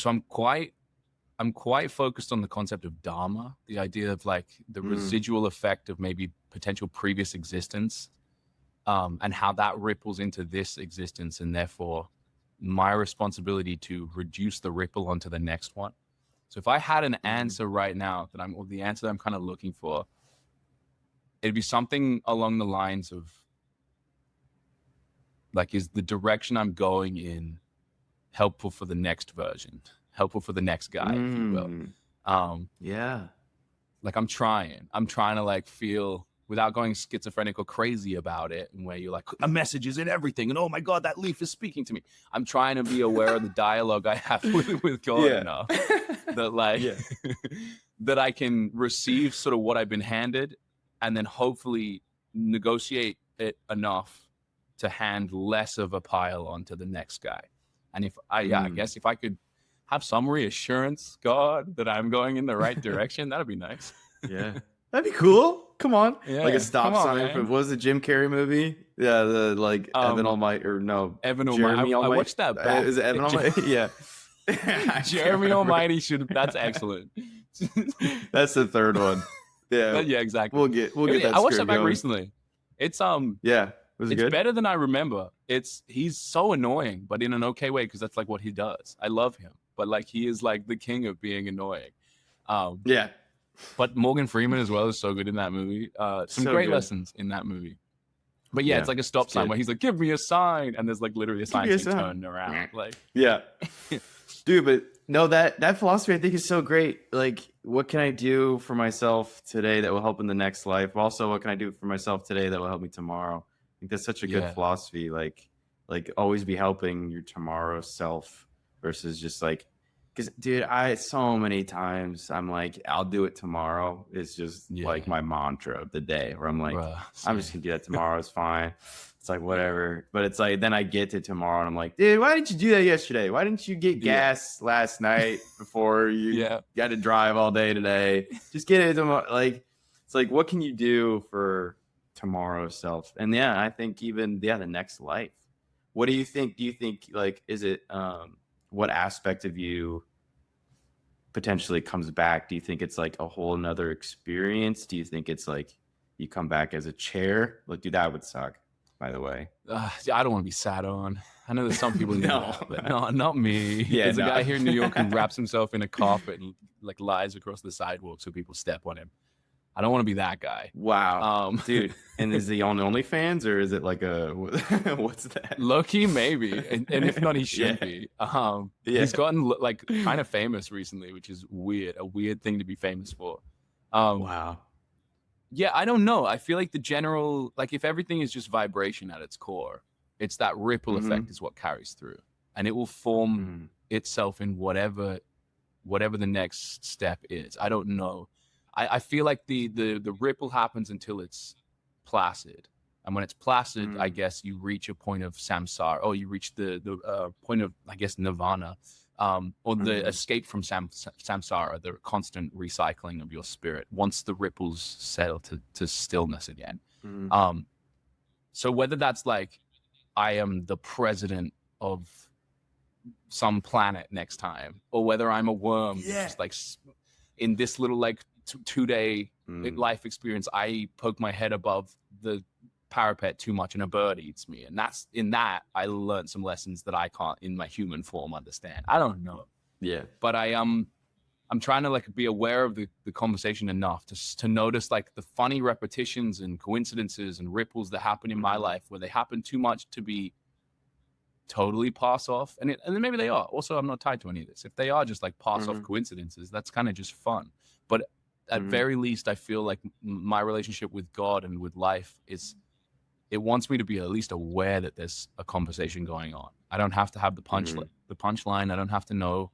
so I'm quite focused on the concept of dharma, the idea of like the residual effect of maybe potential previous existence, and how that ripples into this existence, and therefore my responsibility to reduce the ripple onto the next one. So if I had an answer right now or the answer that I'm kind of looking for, it'd be something along the lines of like, is the direction I'm going in helpful for the next version, helpful for the next guy, if you will? Yeah. Like I'm trying to like feel without going schizophrenic or crazy about it, and where you're like, a message is in everything, and oh my God, that leaf is speaking to me. I'm trying to be aware of the dialogue I have with God enough that like that I can receive sort of what I've been handed, and then hopefully negotiate it enough to hand less of a pile onto the next guy. And if I guess if I could have some reassurance, God, that I'm going in the right direction, that'd be nice. Yeah. That'd be cool. Come on. Yeah. Like a stop sign from, what was the Jim Carrey movie? Yeah, the like Evan Almighty, or no. Evan Almighty. I watched that back. Is it Evan Almighty? Yeah. Jeremy Almighty that's excellent. That's the third one. Yeah. Yeah, exactly. We'll get that. I watched that back recently. It's yeah. Was it it's good? better than I remember. He's so annoying, but in an okay way, because that's like what he does. I love him, but like he is like the king of being annoying. Yeah. But Morgan Freeman as well is so good in that movie. Some great lessons in that movie. But yeah, it's like a stop sign where he's like, "Give me a sign," and there's like literally a sign being turned around. Like, yeah, dude. But no, that philosophy I think is so great. Like, what can I do for myself today that will help in the next life? Also, what can I do for myself today that will help me tomorrow? I think that's such a good philosophy. Like always be helping your tomorrow self versus just like. Because, dude, so many times I'm like, I'll do it tomorrow. It's just like my mantra of the day, where I'm like, I'm just gonna do that tomorrow. It's fine. It's like whatever. But it's like then I get to tomorrow and I'm like, dude, why didn't you do that yesterday? Why didn't you get gas last night before you got to drive all day today? Just get it tomorrow. Like, it's like, what can you do for tomorrow's self? And I think even the next life. What do you think? Do you think like, is it what aspect of you potentially comes back? Do you think it's like a whole nother experience? Do you think it's like you come back as a chair? Like, dude, that would suck, by the way. I don't want to be sat on. I know that some people need that, but no, not me. There's a guy here in New York who wraps himself in a carpet and like lies across the sidewalk so people step on him. I don't want to be that guy. Wow. Dude. And is he on OnlyFans, or is it like what's that? Low-key, maybe. And if not, he should be. He's gotten like kind of famous recently, which is weird. A weird thing to be famous for. Wow. Yeah, I don't know. I feel like the general, like if everything is just vibration at its core, it's that ripple effect is what carries through. And it will form itself in whatever the next step is. I don't know. I feel like the ripple happens until it's placid, and when it's placid, I guess you reach a point of samsara. Oh, you reach the point of, I guess, nirvana, or the escape from samsara, the constant recycling of your spirit once the ripples settle to stillness again. So whether that's like I am the president of some planet next time, or whether I'm a worm, just like in this little like 2-day life experience, I poke my head above the parapet too much and a bird eats me, and that's in that I learned some lessons that I can't in my human form understand. I don't know, but I'm trying to like be aware of the conversation enough to notice like the funny repetitions and coincidences and ripples that happen in my life, where they happen too much to be totally pass off, and then maybe they are. Also, I'm not tied to any of this. If they are just like pass off coincidences, that's kind of just fun. But at very least, I feel like my relationship with God and with life it wants me to be at least aware that there's a conversation going on. I don't have to have the punchline. I don't have to know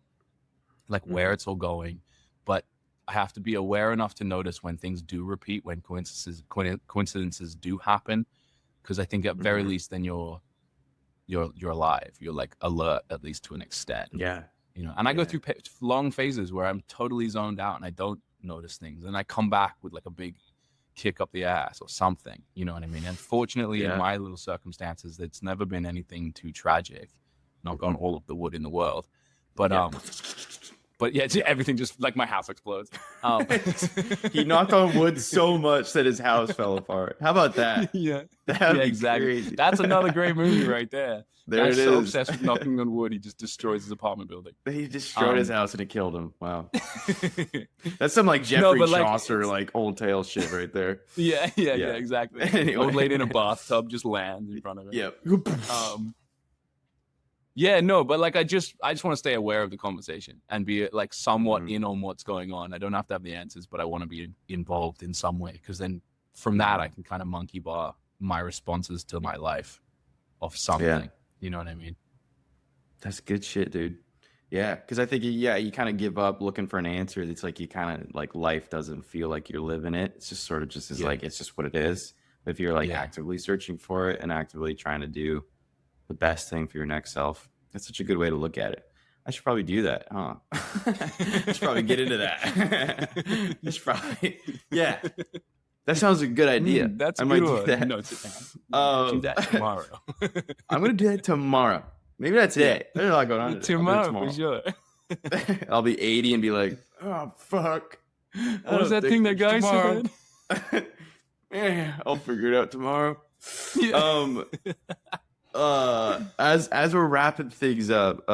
like where it's all going, but I have to be aware enough to notice when things do repeat, when coincidences do happen, because I think at very least then you're alive. You're like alert, at least to an extent. Yeah. you know. And I go through long phases where I'm totally zoned out and I don't notice things, and I come back with like a big kick up the ass or something, you know what I mean? And fortunately, in my little circumstances, it's never been anything too tragic. Knock on all of the wood in the world, but everything just like my house explodes. He knocked on wood so much that his house fell apart. How about that? That'd be exactly. crazy. That's another great movie right there. There it is. So obsessed with knocking on wood, he just destroys his apartment building. He destroyed his house and it killed him. Wow. That's some like Jeffrey Chaucer, like old tale shit right there. Yeah, exactly. Anyway. Old lady in a bathtub just lands in front of it. Yep. Yeah, no, but like I just want to stay aware of the conversation and be like somewhat in on what's going on. I don't have to have the answers, but I want to be involved in some way, because then from that I can kind of monkey bar my responses to my life of something. Yeah. You know what I mean? That's good shit, dude. Yeah, because I think you kind of give up looking for an answer. It's like you kind of like life doesn't feel like you're living it. It's just sort of just like it's just what it is. But if you're like actively searching for it and actively trying to do the best thing for your next self, that's such a good way to look at it. I should probably do that, huh? I should probably get into that. That sounds a good idea. That's I might do that. No, do that tomorrow. I'm gonna do that tomorrow. Maybe not today. There's a lot going on tomorrow for sure. I'll be 80 and be like, oh fuck. What was that thing that guy said? Yeah, I'll figure it out tomorrow. Yeah. As we're wrapping things up,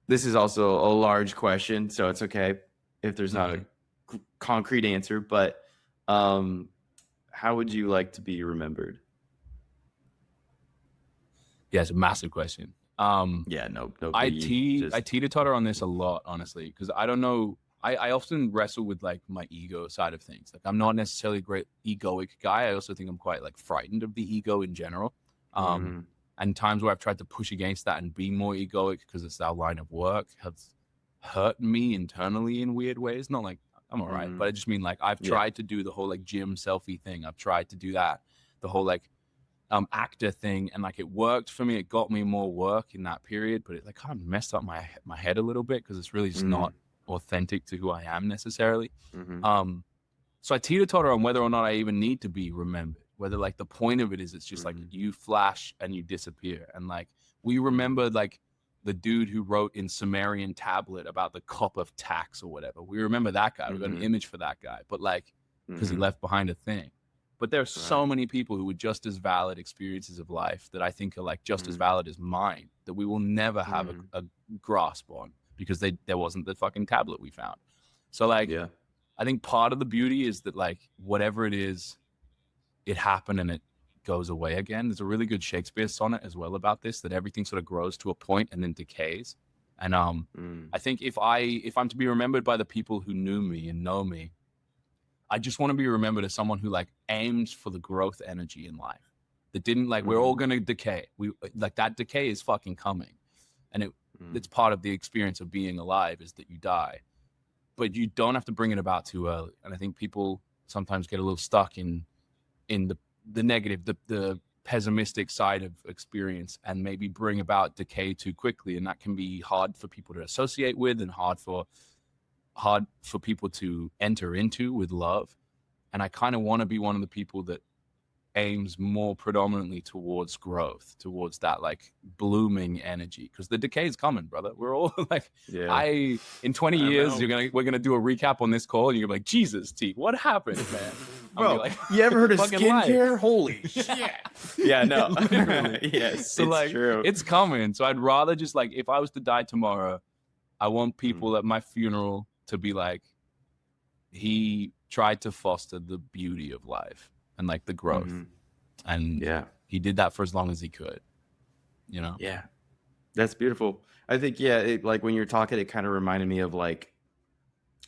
this is also a large question, so it's okay if there's not a concrete answer, but how would you like to be remembered? Yeah, it's a massive question. No. I teeter-totter on this a lot, honestly, because I don't know. I often wrestle with like my ego side of things. Like I'm not necessarily a great egoic guy. I also think I'm quite like frightened of the ego in general. And times where I've tried to push against that and be more egoic because it's our line of work has hurt me internally in weird ways. Not like I'm all right, but I just mean like I've tried to do the whole like gym selfie thing. I've tried to do that, the whole like actor thing, and like it worked for me. It got me more work in that period, but it like kind of messed up my head a little bit because it's really just not authentic to who I am necessarily. So I teeter-totter on whether or not I even need to be remembered, whether like the point of it is it's just like you flash and you disappear. And like we remember like the dude who wrote in Sumerian tablet about the cup of tax or whatever. We remember that guy. We've got an image for that guy, but like because he left behind a thing. But there's so many people who were just as valid experiences of life that I think are like just as valid as mine that we will never have a grasp on because there wasn't the fucking tablet we found. So like, I think part of the beauty is that like whatever it is, it happened and it goes away again. There's a really good Shakespeare sonnet as well about this, that everything sort of grows to a point and then decays. And I think if I'm to be remembered by the people who knew me and know me, I just want to be remembered as someone who like aims for the growth energy in life. That didn't like we're all gonna decay. We like that decay is fucking coming, and it's part of the experience of being alive is that you die, but you don't have to bring it about too early. And I think people sometimes get a little stuck in the negative, the pessimistic side of experience, and maybe bring about decay too quickly, and that can be hard for people to associate with and hard for people to enter into with love. And I kind of want to be one of the people that aims more predominantly towards growth, towards that like blooming energy, because the decay is coming, brother. We're all like, in 20 years we're gonna do a recap on this call and you're like, Jesus, T, what happened, man? Bro, like, you ever heard of skincare? Holy shit. Yeah, no. Yes, so it's like true. It's coming. So I'd rather just like, if I was to die tomorrow, I want people at my funeral to be like, he tried to foster the beauty of life and like the growth. And he did that for as long as he could, you know? Yeah, that's beautiful. I think, like when you're talking, it kind of reminded me of like,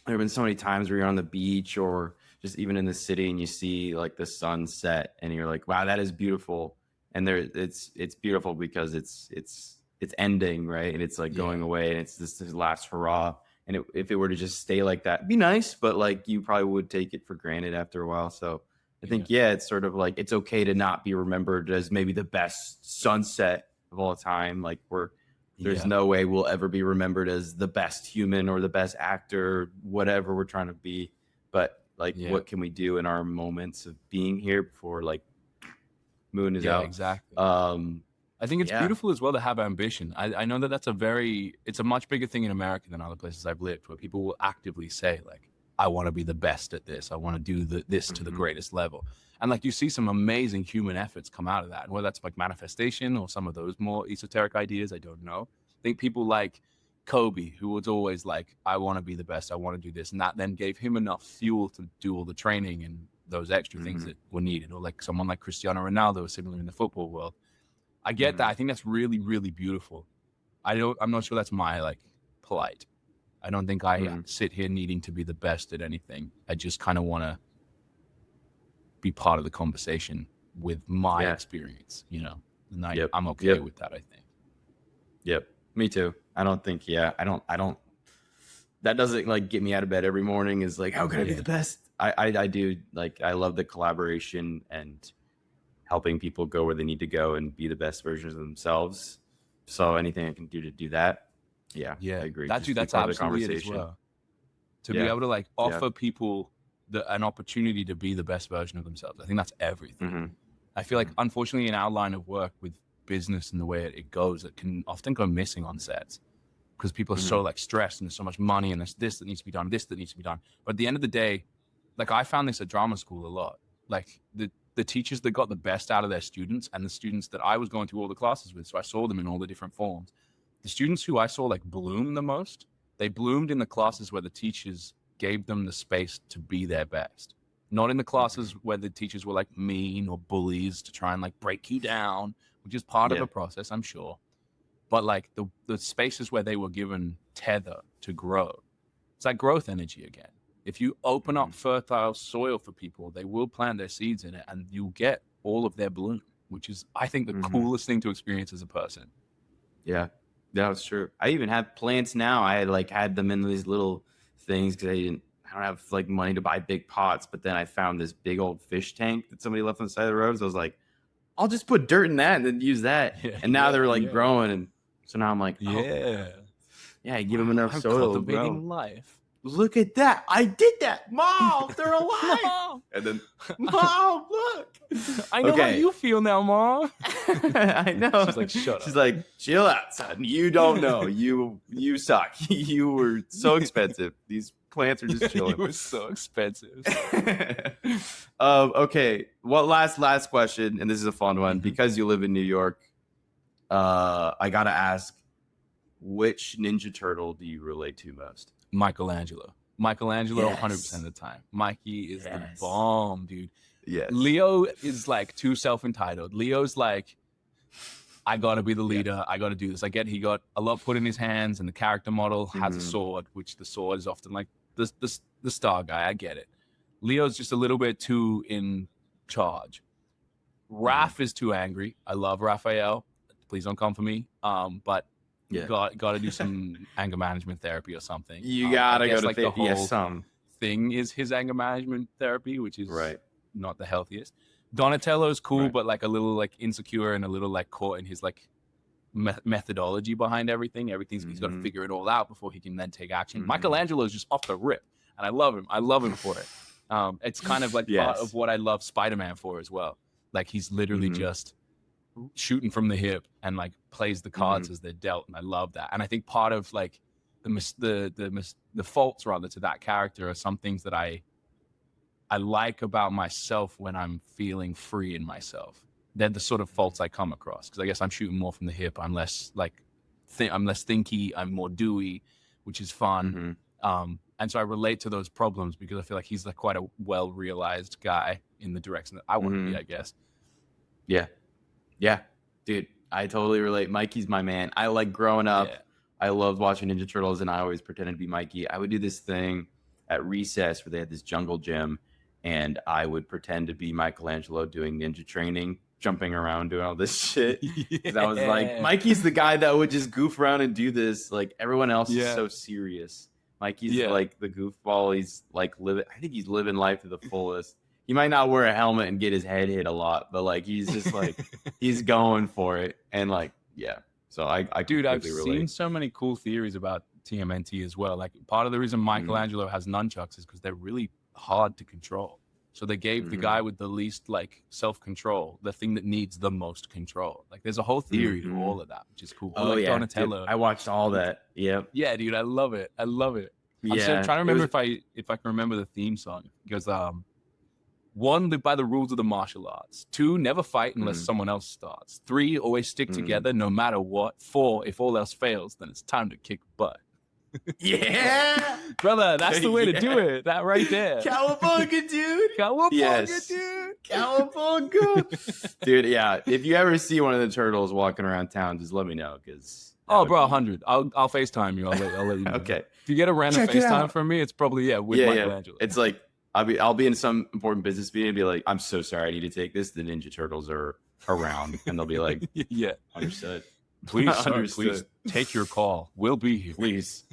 there have been so many times where you're on the beach or just even in the city and you see like the sunset and you're like, wow, that is beautiful. And it's beautiful because it's ending, right? And it's like going away and it's this last hurrah. And if it were to just stay like that, it'd be nice, but like you probably would take it for granted after a while. So I think, it's sort of like, it's okay to not be remembered as maybe the best sunset of all time. Like we're There's no way we'll ever be remembered as the best human or the best actor, whatever we're trying to be. But like, what can we do in our moments of being here before like moon is out? Exactly. I think it's beautiful as well to have ambition. I know that it's a much bigger thing in America than other places I've lived, where people will actively say like, I want to be the best at this. I want to do this to the greatest level. And like, you see some amazing human efforts come out of that. And whether that's like manifestation or some of those more esoteric ideas, I don't know. I think people like Kobe, who was always like, I want to be the best. I want to do this. And that then gave him enough fuel to do all the training and those extra things that were needed. Or like someone like Cristiano Ronaldo, similar in the football world. I get that. I think that's really, really beautiful. I'm not sure that's my like plight. I don't think I sit here needing to be the best at anything. I just kind of want to be part of the conversation with my experience, you know, and I'm okay with that, I think. Yep. Me too. I don't think, I don't, that doesn't like get me out of bed every morning is like, how can I be the best? I do like, I love the collaboration and helping people go where they need to go and be the best versions of themselves. So anything I can do to do that. I agree. That's absolutely it as well. To be able to like offer people an opportunity to be the best version of themselves. I think that's everything. I feel like, unfortunately, in our line of work with business and the way it goes, it can often go missing on sets because people are so like stressed and there's so much money and there's this that needs to be done, this that needs to be done. But at the end of the day, like I found this at drama school a lot. Like the teachers that got the best out of their students and the students that I was going through all the classes with, so I saw them in all the different forms. The students who I saw like bloom the most, they bloomed in the classes where the teachers gave them the space to be their best. Not in the classes where the teachers were like mean or bullies to try and like break you down, which is part of the process, I'm sure. But like the spaces where they were given tether to grow. It's like growth energy again. If you open up fertile soil for people, they will plant their seeds in it and you'll get all of their bloom, which is, I think, the coolest thing to experience as a person. Yeah, that was true. I even have plants now. I like had them in these little things because I don't have like money to buy big pots. But then I found this big old fish tank that somebody left on the side of the road. So I was like, I'll just put dirt in that and then use that. And now they're like growing. And so now I'm like, I give them enough soil to grow. Life. Look at that. I did that. Mom, they're alive. Mom. And then, Mom, look. I know how you feel now, Mom. I know. She's like, shut up. She's like, chill out, son. You don't know. You suck. You were so expensive. These plants are just chilling. You were so expensive. Okay. Well, last question, and this is a fun one. Because you live in New York, I got to ask, which Ninja Turtle do you relate to most? Michelangelo, 100% of the time. Mikey is the bomb, dude. Yes. Leo is like too self-entitled. Leo's like, I gotta be the leader. I gotta do this. I get he got a lot put in his hands, and the character model has a sword, which the sword is often like the star guy. I get it. Leo's just a little bit too in charge. Raph is too angry. I love Raphael. Please don't come for me. But got to do some anger management therapy or something. You gotta go to like the whole thing is his anger management therapy, which is not the healthiest. Donatello's cool, but like a little like insecure and a little like caught in his like methodology behind everything. He's got to figure it all out before he can then take action. Michelangelo's just off the rip, and I love him for it. It's kind of like part of what I love Spider-Man for as well. Like he's literally just shooting from the hip and like plays the cards as they're dealt, and I love that. And I think part of like the faults rather to that character are some things that I like about myself when I'm feeling free in myself. They're the sort of faults I come across because I guess I'm shooting more from the hip. I'm less like I'm less thinky. I'm more doey, which is fun. And so I relate to those problems because I feel like he's like quite a well-realized guy in the direction that I want to be, I guess. Yeah, dude, I totally relate. Mikey's my man. I like growing up. I loved watching Ninja Turtles, and I always pretended to be Mikey. I would do this thing at recess where they had this jungle gym, and I would pretend to be Michelangelo doing ninja training, jumping around, doing all this shit. I was like, Mikey's the guy that would just goof around and do this. Like everyone else is so serious. Mikey's like the goofball. He's like I think he's living life to the fullest. He might not wear a helmet and get his head hit a lot, but like he's just like he's going for it. And like, So I dude, I've relate. seen so many cool theories about TMNT as well. Like part of the reason Michelangelo has nunchucks is because they're really hard to control. So they gave the guy with the least like self-control the thing that needs the most control. Like there's a whole theory to all of that, which is cool. Or like Donatello. Dude, I watched all that. Yep. Yeah, dude, I love it. I love it. I'm still trying to remember if I can remember the theme song. It goes, 1, live by the rules of the martial arts. 2, never fight unless someone else starts. 3, always stick together no matter what. 4, if all else fails, then it's time to kick butt. Yeah, brother, that's the way to do it. That right there. Cowabunga, dude. Cowabunga, dude. Cowabunga. Dude, yeah. If you ever see one of the turtles walking around town, just let me know, because bro, 100. I'll FaceTime you. I'll let you know. Okay. If you get a random FaceTime from me, it's probably with Michelangelo. It's like I'll be in some important business meeting and be like, I'm so sorry, I need to take this. The Ninja Turtles are around, and they'll be like, yeah, understood. Please, sir, please take your call. We'll be here. Please.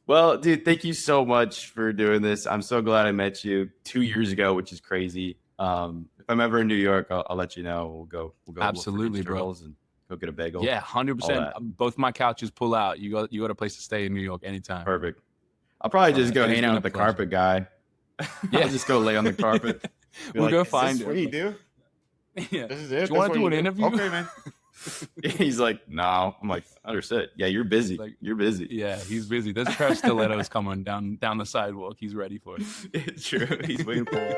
Well, dude, thank you so much for doing this. I'm so glad I met you 2 years ago, which is crazy. If I'm ever in New York, I'll let you know. We'll go. Absolutely, bro. And go get a bagel. Yeah, 100%. Both my couches pull out. You got a place to stay in New York anytime. Perfect. I'll probably just go hang out with the carpet guy. Yeah, I'll just go lay on the carpet. We'll go find him. What do you do? Yeah. This is it. Do you want to do an interview? Okay, man. He's like, no. I'm like, understood. Yeah, you're busy. Like, you're busy. Yeah, he's busy. There's a pair of stilettos coming down the sidewalk. He's ready for it. True. He's waiting for it.